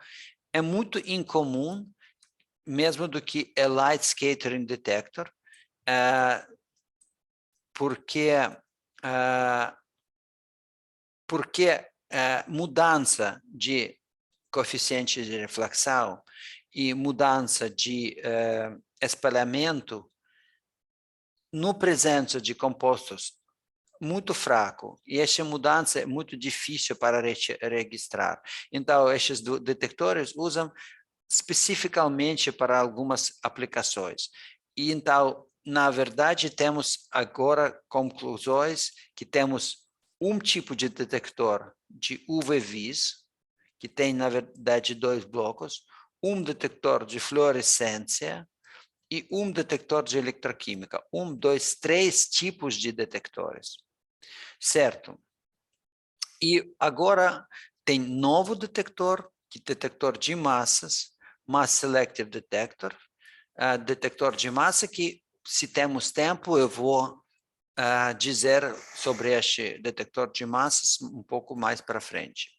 é muito incomum, mesmo do que é light scattering detector, porque mudança de coeficiente de reflexão e mudança de espalhamento no presença de compostos muito fraco, e essa mudança é muito difícil para registrar. Então, esses detectores usam especificamente para algumas aplicações. E então, na verdade, temos agora conclusões que temos um tipo de detector de UV-Vis, que tem, na verdade, 2 blocos, um detector de fluorescência e um detector de eletroquímica. 1, 2, 3 tipos de detectores. Certo? E agora tem novo detector, que é detector de massas, Mass Selective Detector, detector de massa, que, se temos tempo, eu vou dizer sobre este detector de massas um pouco mais para frente.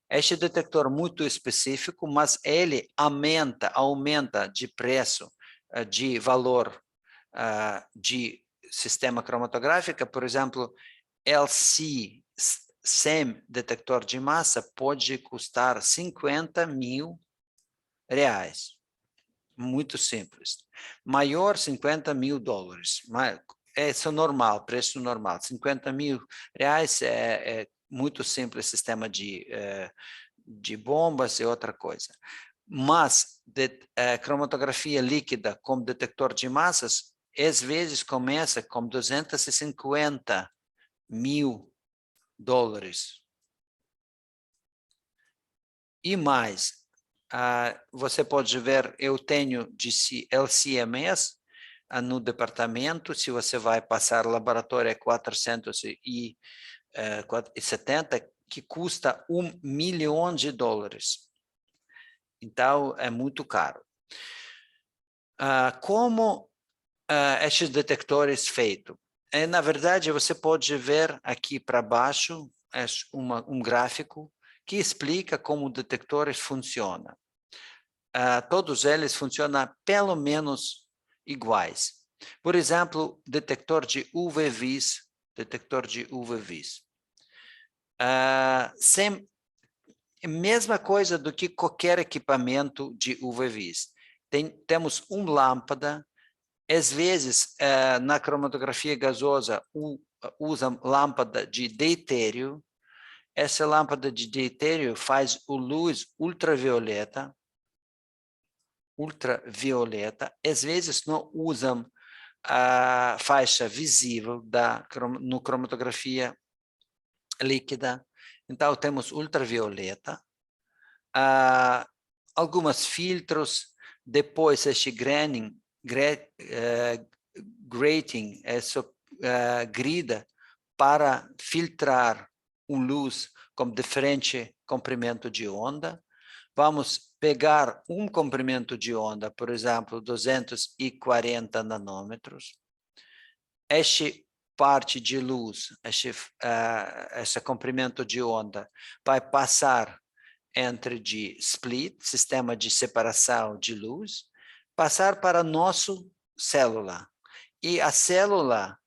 Este detector muito específico, mas ele aumenta de preço, de valor de sistema cromatográfico. Por exemplo, LC SEM detector de massa pode custar 50 mil reais. Muito simples. Maior, 50 mil dólares. Isso é normal, preço normal. 50 mil reais é muito simples sistema de bombas e outra coisa. Mas cromatografia líquida com detector de massas, às vezes começa com 250 mil dólares. E mais, você pode ver, eu tenho de LCMS no departamento. Se você vai passar laboratório, é 470, que custa $1 milhão. Então, é muito caro. Como estes detectores feitos? Na verdade, você pode ver aqui para baixo um gráfico que explica como detectores funcionam. Todos eles funcionam pelo menos iguais. Por exemplo, detector de UV-Vis, mesma coisa do que qualquer equipamento de UV-Vis. Temos uma lâmpada. Às vezes, na cromatografia gasosa, usa lâmpada de deutério. Essa lâmpada de deutério faz luz ultravioleta. Às vezes não usam a faixa visível no cromatografia líquida. Então, temos ultravioleta. Alguns filtros, depois este grating, essa grida para filtrar luz com diferente comprimento de onda. Vamos pegar um comprimento de onda, por exemplo, 240 nanômetros. Este parte de luz, esse comprimento de onda, vai passar entre de split, sistema de separação de luz, passar para nosso célula. E a célula,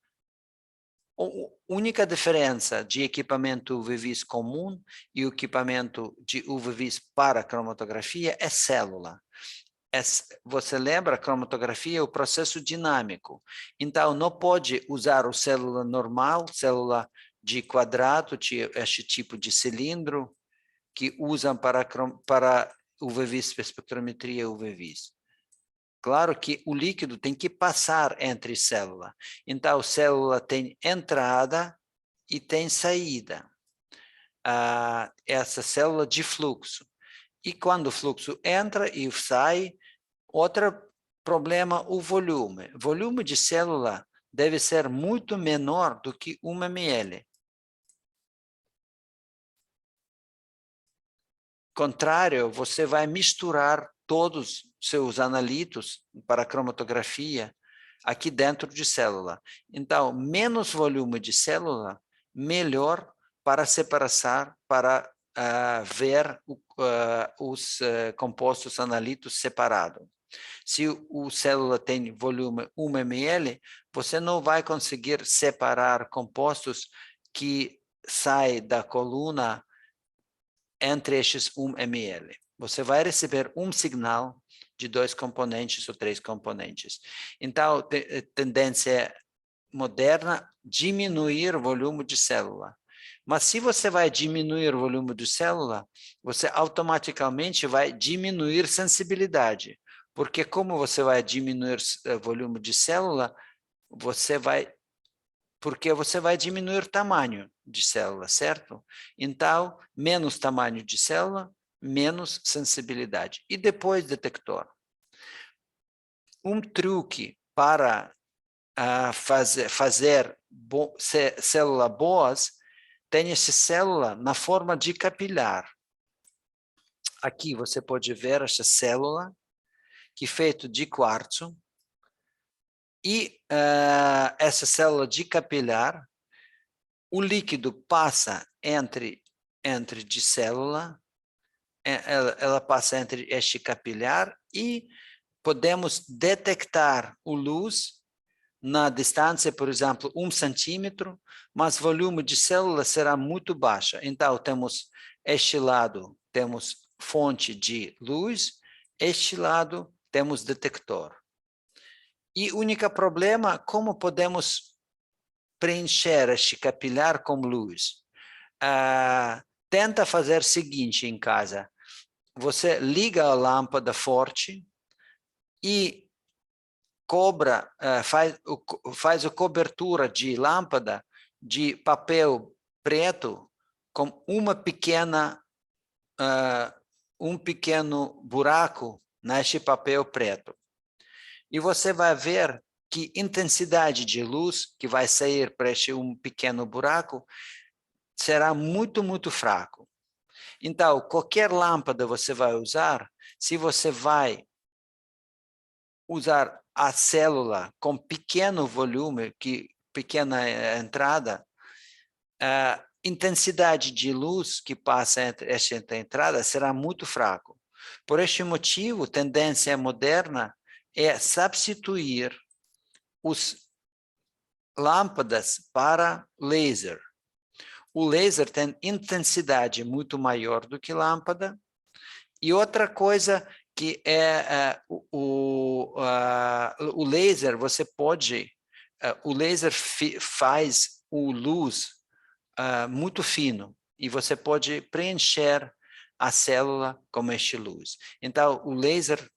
a única diferença de equipamento UV-Vis comum e o equipamento de UV-Vis para cromatografia é célula. Você lembra, a cromatografia é o processo dinâmico. Então, não pode usar o célula normal, célula de quadrado, este tipo de cilindro, que usam para UV-Vis, espectrometria UV-Vis. Claro que o líquido tem que passar entre células. Então, a célula tem entrada e tem saída. Essa célula de fluxo. E quando o fluxo entra e sai, outro problema, o volume. O volume de célula deve ser muito menor do que 1 ml. Contrário, você vai misturar todos os seus analitos para cromatografia aqui dentro de célula. Então, menos volume de célula, melhor para separação, para ver os compostos analitos separados. Se o célula tem volume 1 ml, você não vai conseguir separar compostos que saem da coluna entre estes 1 ml. Você vai receber um sinal de 2 componentes ou 3 componentes. Então, tendência moderna, diminuir o volume de célula. Mas se você vai diminuir o volume de célula, você automaticamente vai diminuir sensibilidade, Porque como você vai diminuir o volume de célula, porque você vai diminuir o tamanho de célula, certo? Então, menos tamanho de célula, menos sensibilidade. E depois, detector. Um truque para fazer células boas, tem essa célula na forma de capilar. Aqui você pode ver essa célula, que é feita de quartzo, e essa célula de capilar, o líquido passa entre de célula, ela passa entre este capilar e podemos detectar a luz na distância, por exemplo, 1 centímetro, mas o volume de célula será muito baixo. Então, temos este lado, temos fonte de luz, este lado, temos detector. E o único problema, como podemos preencher este capilar com luz? Tenta fazer o seguinte em casa. Você liga a lâmpada forte e faz a cobertura de lâmpada de papel preto com um pequeno buraco neste papel preto. E você vai ver que a intensidade de luz que vai sair para este pequeno buraco será muito, muito fraco. Então, qualquer lâmpada você vai usar, se você vai usar a célula com pequeno volume, pequena entrada, a intensidade de luz que passa entre esta entrada será muito fraco. Por este motivo, a tendência moderna é substituir os lâmpadas para laser. O laser tem intensidade muito maior do que lâmpada. E outra coisa que é o laser, você pode, o laser faz o luz muito fino e você pode preencher a célula com este luz. Então, o laser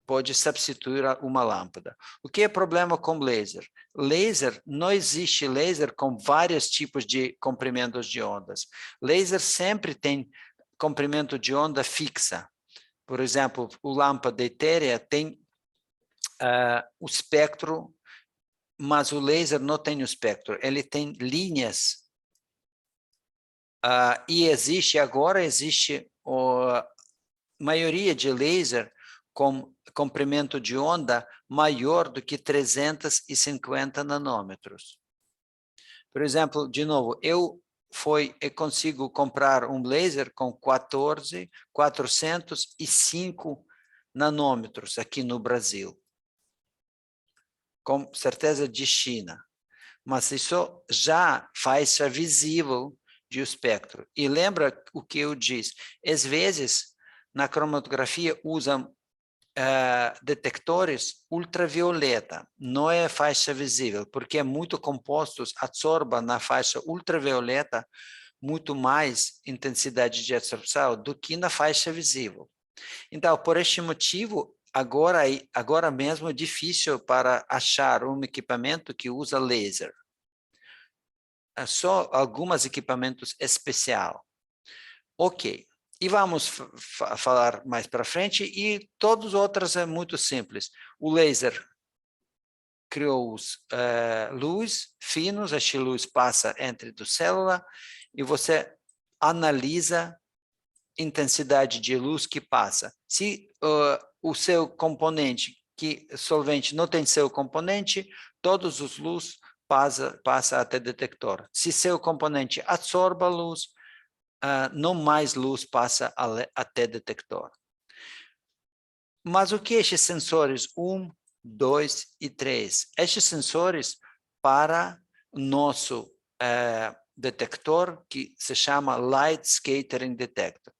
pode substituir uma lâmpada. O que é problema com laser? Laser, não existe laser com vários tipos de comprimentos de ondas. Laser sempre tem comprimento de onda fixa. Por exemplo, o lâmpada etérea tem o espectro, mas o laser não tem o espectro, ele tem linhas. E agora existe a maioria de laser com comprimento de onda maior do que 350 nanômetros. Por exemplo, de novo, eu consigo comprar um laser com 405 nanômetros aqui no Brasil, com certeza de China, mas isso já faz visível de espectro. E lembra o que eu disse, às vezes na cromatografia usam detectores ultravioleta, não é faixa visível, porque muitos compostos absorvem na faixa ultravioleta muito mais intensidade de absorção do que na faixa visível. Então, por este motivo, agora mesmo é difícil para achar um equipamento que usa laser. Só alguns equipamentos especiais. Ok. E vamos falar mais para frente, e todos os outros é muito simples. O laser criou luz finos, esta luz passa entre a célula, e você analisa a intensidade de luz que passa. Se o seu componente, solvente não tem seu componente, todos os luz passa até detector. Se seu componente absorve a luz, não mais luz passa até detector. Mas o que estes sensores 1, 2 e 3? Estes sensores para nosso detector, que se chama Light Scattering Detector.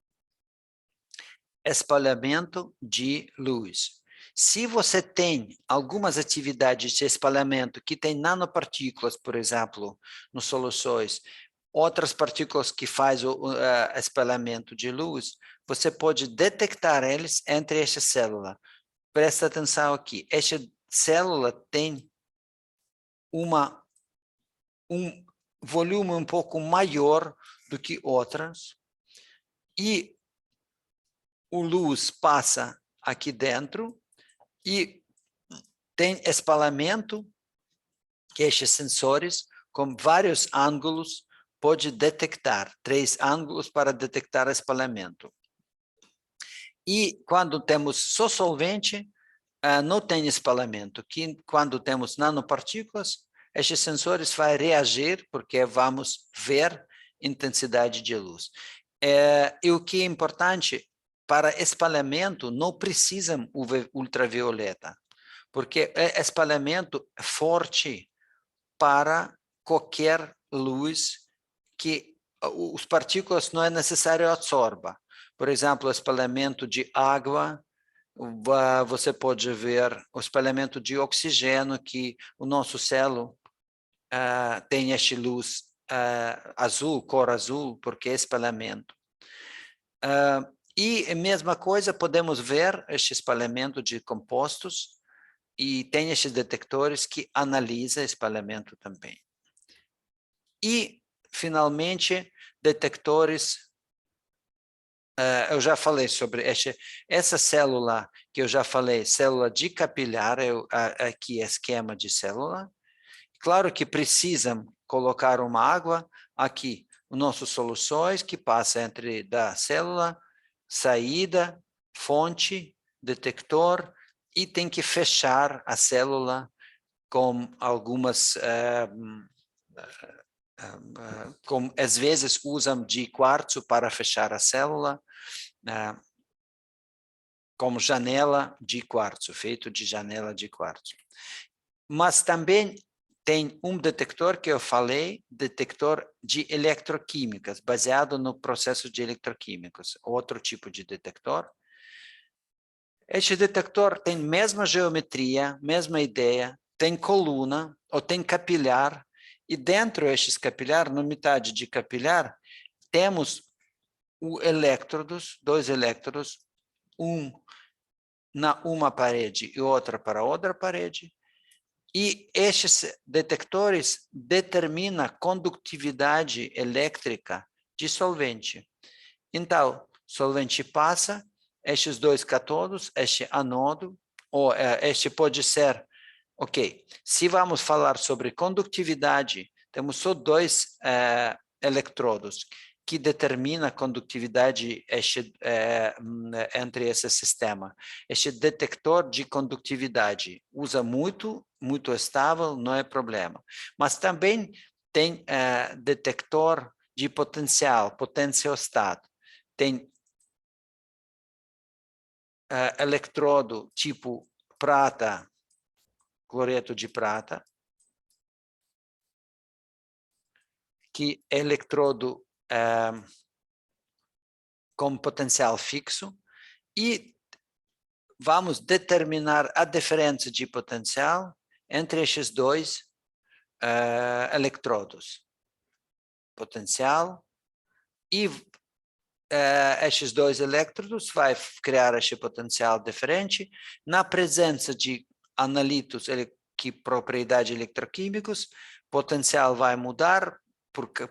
Espalhamento de luz. Se você tem algumas atividades de espalhamento que tem nanopartículas, por exemplo, nos soluções, outras partículas que fazem o espalhamento de luz, você pode detectar eles entre essa célula. presta atenção aqui. Esta célula tem um volume um pouco maior do que outras e a luz passa aqui dentro e tem espalhamento que estes sensores, com vários ângulos, pode detectar, 3 ângulos para detectar espalhamento. E quando temos só solvente, não tem espalhamento. Quando temos nanopartículas, estes sensores vão reagir, porque vamos ver intensidade de luz. E o que é importante, para espalhamento, não precisa ultravioleta, porque é espalhamento forte para qualquer luz que os partículas não é necessário absorba. Por exemplo, o espalhamento de água, você pode ver o espalhamento de oxigênio, que o nosso céu tem esta luz azul, cor azul, porque é espalhamento. E a mesma coisa, podemos ver este espalhamento de compostos, e tem estes detectores que analisam espalhamento também. E, finalmente, detectores, eu já falei sobre essa célula que eu já falei, célula de capilar, aqui é esquema de célula. Claro que precisam colocar uma água aqui, os nossos soluções que passa entre da célula, saída, fonte, detector, e tem que fechar a célula com algumas, como às vezes usam de quartzo para fechar a célula, como janela de quartzo, feito de janela de quartzo. Mas também tem um detector que eu falei, detector de eletroquímicas, baseado no processo de eletroquímicos, outro tipo de detector. Este detector tem mesma geometria, mesma ideia, tem coluna ou tem capilar, e dentro destes capilar, na metade de capilar, temos elétrodos, 2 elétrodos, um na uma parede e outra para outra parede, e estes detectores determinam a condutividade elétrica de solvente. Então, solvente passa, estes 2 cátodos, este anodo, ou este pode ser, ok, se vamos falar sobre condutividade, temos só 2 eletrodos que determinam a condutividade entre esse sistema. Este detector de condutividade usa muito estável, não é problema. Mas também tem detector de potenciostat. Tem eletrodo tipo prata, cloreto de prata, que é eletrodo com potencial fixo, e vamos determinar a diferença de potencial entre estes 2 eletrodos. Potencial, e estes 2 elétrodos vai criar este potencial diferente. Na presença de analitos que propriedades eletroquímicos, potencial vai mudar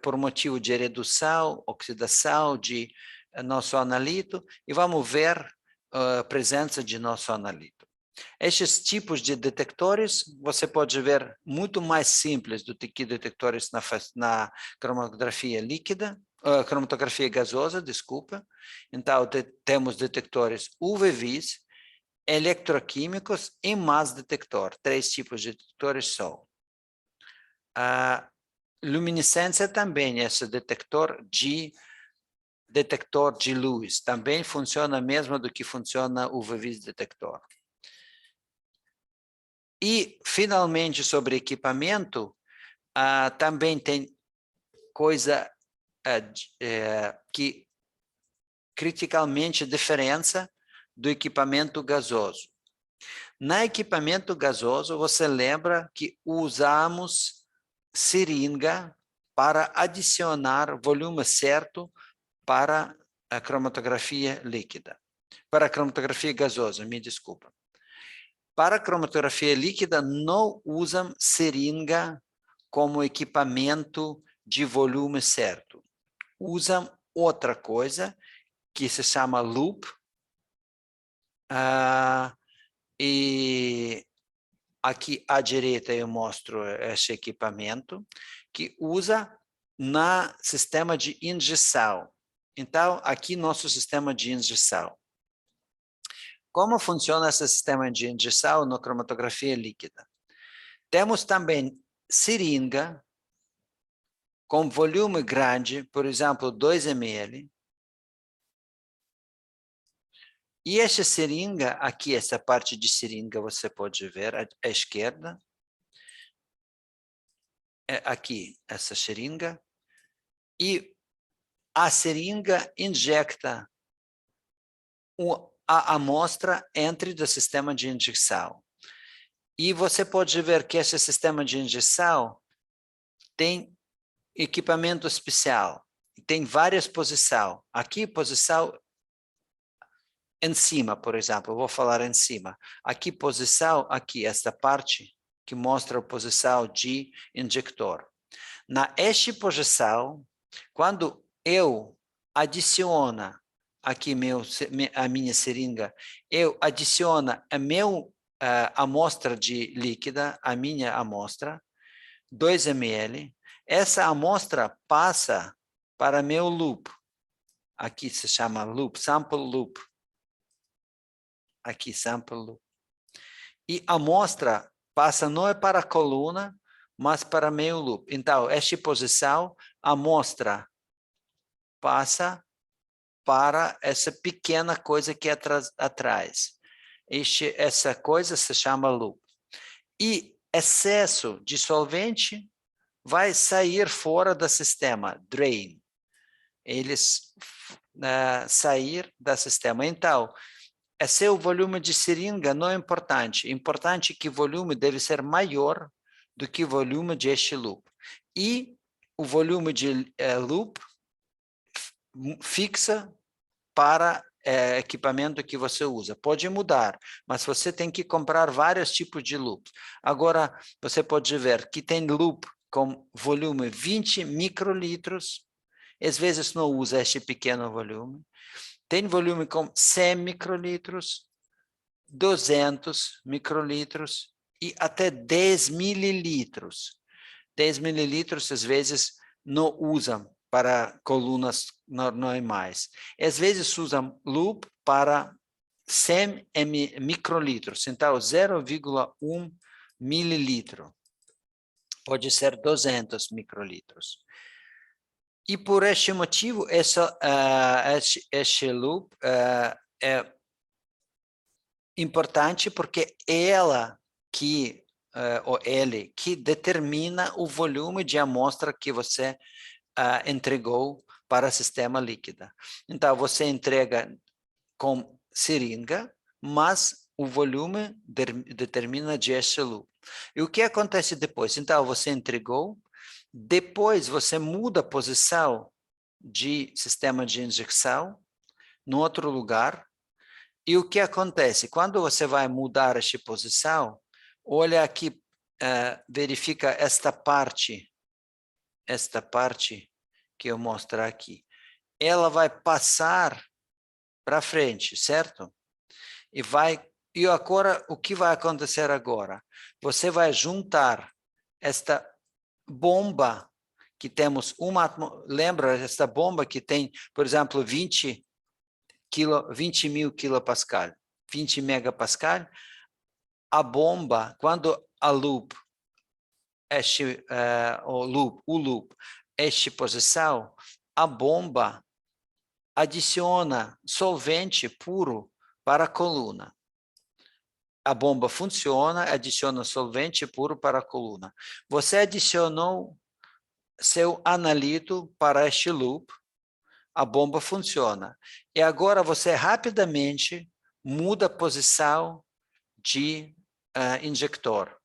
por motivo de redução, oxidação de nosso analito, e vamos ver a presença de nosso analito. Estes tipos de detectores, você pode ver muito mais simples do que detectores na cromatografia líquida, cromatografia gasosa, desculpa. Então, temos detectores UV-Vis, eletroquímicos e mass detector, 3 tipos de detectores só. A luminescência também, esse detector de luz, também funciona mesmo do que funciona o UV-Vis detector. E, finalmente, sobre equipamento, também tem coisa que criticamente diferença do equipamento gasoso. No equipamento gasoso, você lembra que usamos seringa para adicionar volume certo para a cromatografia líquida, para a cromatografia gasosa, me desculpa. Para cromatografia líquida, não usam seringa como equipamento de volume certo. Usam outra coisa que se chama loop. E aqui à direita eu mostro esse equipamento que usa no sistema de injeção. Então, aqui nosso sistema de injeção. Como funciona esse sistema de injeção na cromatografia líquida? Temos também seringa com volume grande, por exemplo, 2 ml. E essa seringa, aqui, essa parte de seringa, você pode ver à esquerda. Aqui, essa seringa. E a seringa injecta a amostra entre do sistema de injeção. E você pode ver que esse sistema de injeção tem equipamento especial, tem várias posições. Aqui, posição em cima, por exemplo, eu vou falar em cima. Aqui, posição, aqui, esta parte que mostra a posição de injector. Na esta posição, quando eu adiciono aqui a minha seringa, eu adiciono a minha amostra de líquida, a minha amostra, 2 ml, essa amostra passa para meu loop. Aqui se chama loop, sample loop. Aqui, sample loop. E a amostra passa não é para a coluna, mas para meu loop. Então, esta posição, a amostra passa para essa pequena coisa que é atrás. Essa coisa se chama loop. E excesso de solvente vai sair fora do sistema, drain. Eles sair do sistema. Então, esse o volume de seringa não é importante. É importante que o volume deve ser maior do que o volume de este loop. E o volume de loop fixa para equipamento que você usa. Pode mudar, mas você tem que comprar vários tipos de loops. Agora, você pode ver que tem loop com volume 20 microlitros, às vezes não usa este pequeno volume. Tem volume com 100 microlitros, 200 microlitros e até 10 mililitros. 10 mililitros, às vezes, não usam para colunas normais. Às vezes, usam loop para 100 microlitros, então 0,1 mililitro. Pode ser 200 microlitros. E por este motivo, este loop é importante porque ela que ou ele que determina o volume de amostra que você entregou para o sistema líquida. Então, você entrega com seringa, mas o volume determina de este loop. E o que acontece depois? Então, você entregou, depois você muda a posição de sistema de injeção no outro lugar. E o que acontece? Quando você vai mudar esta posição, olha aqui, verifica esta parte que eu mostro aqui. Ela vai passar para frente, certo? E agora, o que vai acontecer agora? Você vai juntar esta bomba que temos lembra esta bomba que tem, por exemplo, 20 mil kilopascal, 20 megapascal? A bomba, quando a loop, o loop, esta posição, a bomba adiciona solvente puro para a coluna. A bomba funciona, adiciona solvente puro para a coluna. Você adicionou seu analito para este loop, a bomba funciona. E agora você rapidamente muda a posição de injector.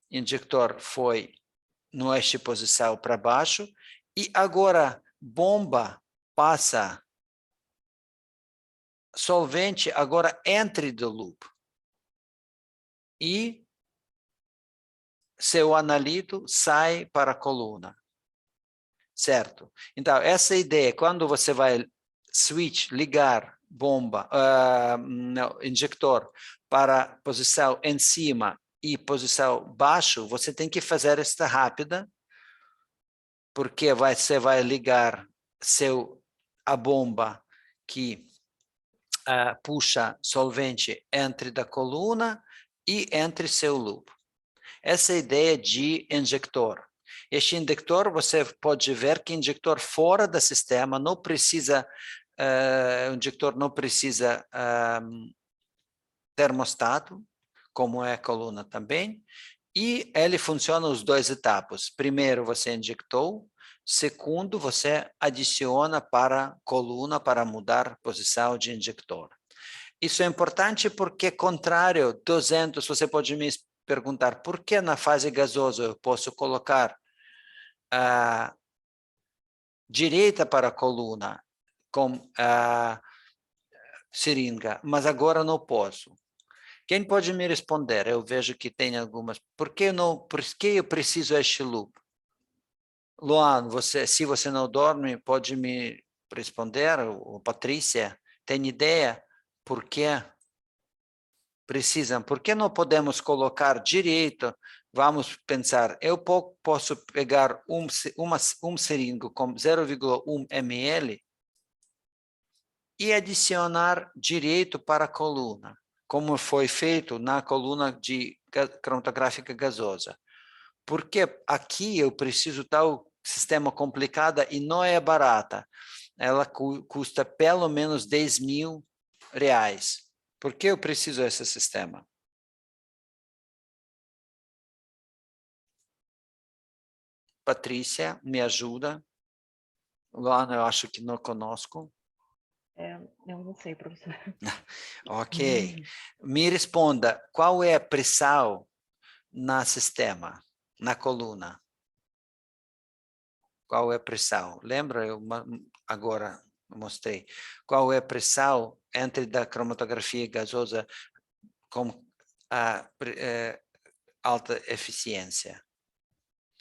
Injector foi nesta posição para baixo e agora bomba passa solvente agora entre do loop. e seu analito sai para a coluna. Certo? Então, essa ideia, quando você vai ligar bomba, injector para posição em cima e posição baixo, você tem que fazer esta rápida, porque você vai ligar a bomba que puxa solvente entre da coluna e entre seu loop. Essa é a ideia de injector. Este injector, você pode ver que injector fora do sistema não precisa, injector não precisa termostato, como é a coluna também, e ele funciona os dois etapas. Primeiro, você injectou, segundo, você adiciona para a coluna para mudar a posição de injector. Isso é importante porque, contrário, 200, você pode me perguntar, por que na fase gasosa eu posso colocar a direita para a coluna com a seringa, mas agora não posso? Quem pode me responder? Eu vejo que tem algumas. Por que eu preciso este loop? Luan, se você não dorme, pode me responder? Ou Patrícia, tem ideia por que precisam? Por que não podemos colocar direito? Vamos pensar, eu posso pegar um seringo com 0,1 ml e adicionar direito para a coluna, como foi feito na coluna de cromatográfica gasosa. Porque aqui eu preciso tal sistema complicada e não é barata. Ela custa pelo menos R$10.000. Por que eu preciso desse sistema? Patrícia, me ajuda. Luana, eu acho que não conosco. Eu não sei, professor. Ok. Me responda, qual é a pressão no sistema, na coluna? Qual é a pressão? Lembra? Eu agora mostrei. Qual é a pressão entre da cromatografia gasosa com a alta eficiência?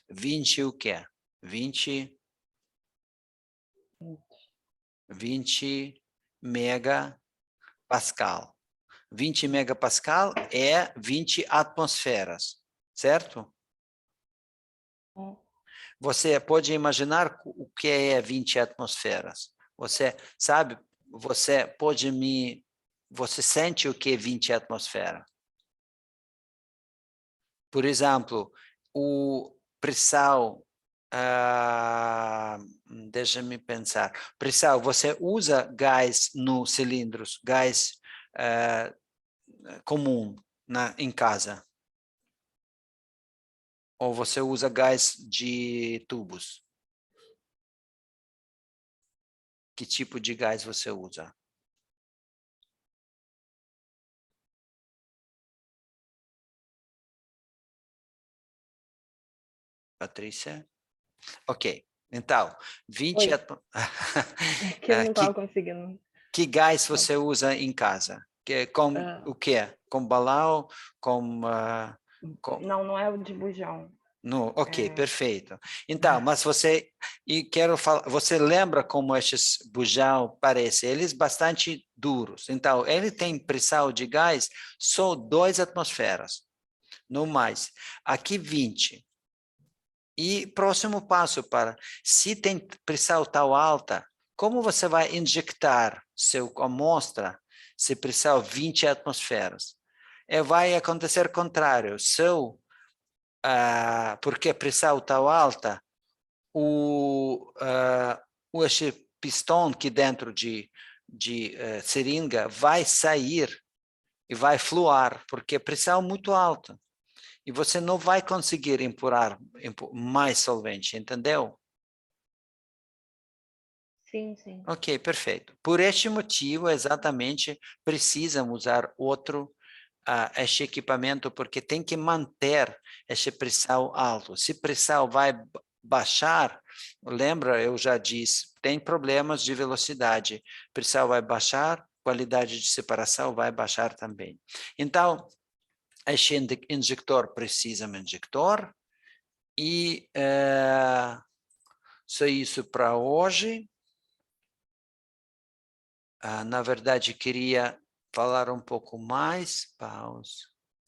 20 o quê? 20 megapascal. 20 megapascal é 20 atmosferas, certo? Você pode imaginar o que é 20 atmosferas? Você sabe, você sente o que é 20 atmosferas? Por exemplo, o pressão, deixa-me pensar, pressão, você usa gás no cilindros, gás comum em casa? Ou você usa gás de tubos? Que tipo de gás você usa? Patrícia? Ok. Então, 20 Oi, é que eu não estava que, conseguindo. que gás Não. você usa em casa? Com o quê? Com balão? Com Não é o de bujão. no, ok, perfeito. Então, mas quero falar, você lembra como esses bujão parecem? Eles bastante duros. Então, ele tem pressão de gás só 2 atmosferas, não mais. Aqui 20. E próximo passo se tem pressão tão alta, como você vai injetar sua amostra se pressão 20 atmosferas? Vai acontecer o contrário. Porque a pressão está alta, esse pistão que dentro de seringa vai sair e vai fluir, porque a pressão é muito alta. E você não vai conseguir empurrar mais solvente, entendeu? Sim, sim. Ok, perfeito. Por este motivo, exatamente, precisam usar outro este equipamento, porque tem que manter essa pressão alta. Se a pressão vai baixar, lembra, eu já disse, tem problemas de velocidade. Pressão vai baixar, qualidade de separação vai baixar também. Então, Este injector precisa de um injector. E só isso para hoje. Na verdade, queria falar um pouco mais. Pause.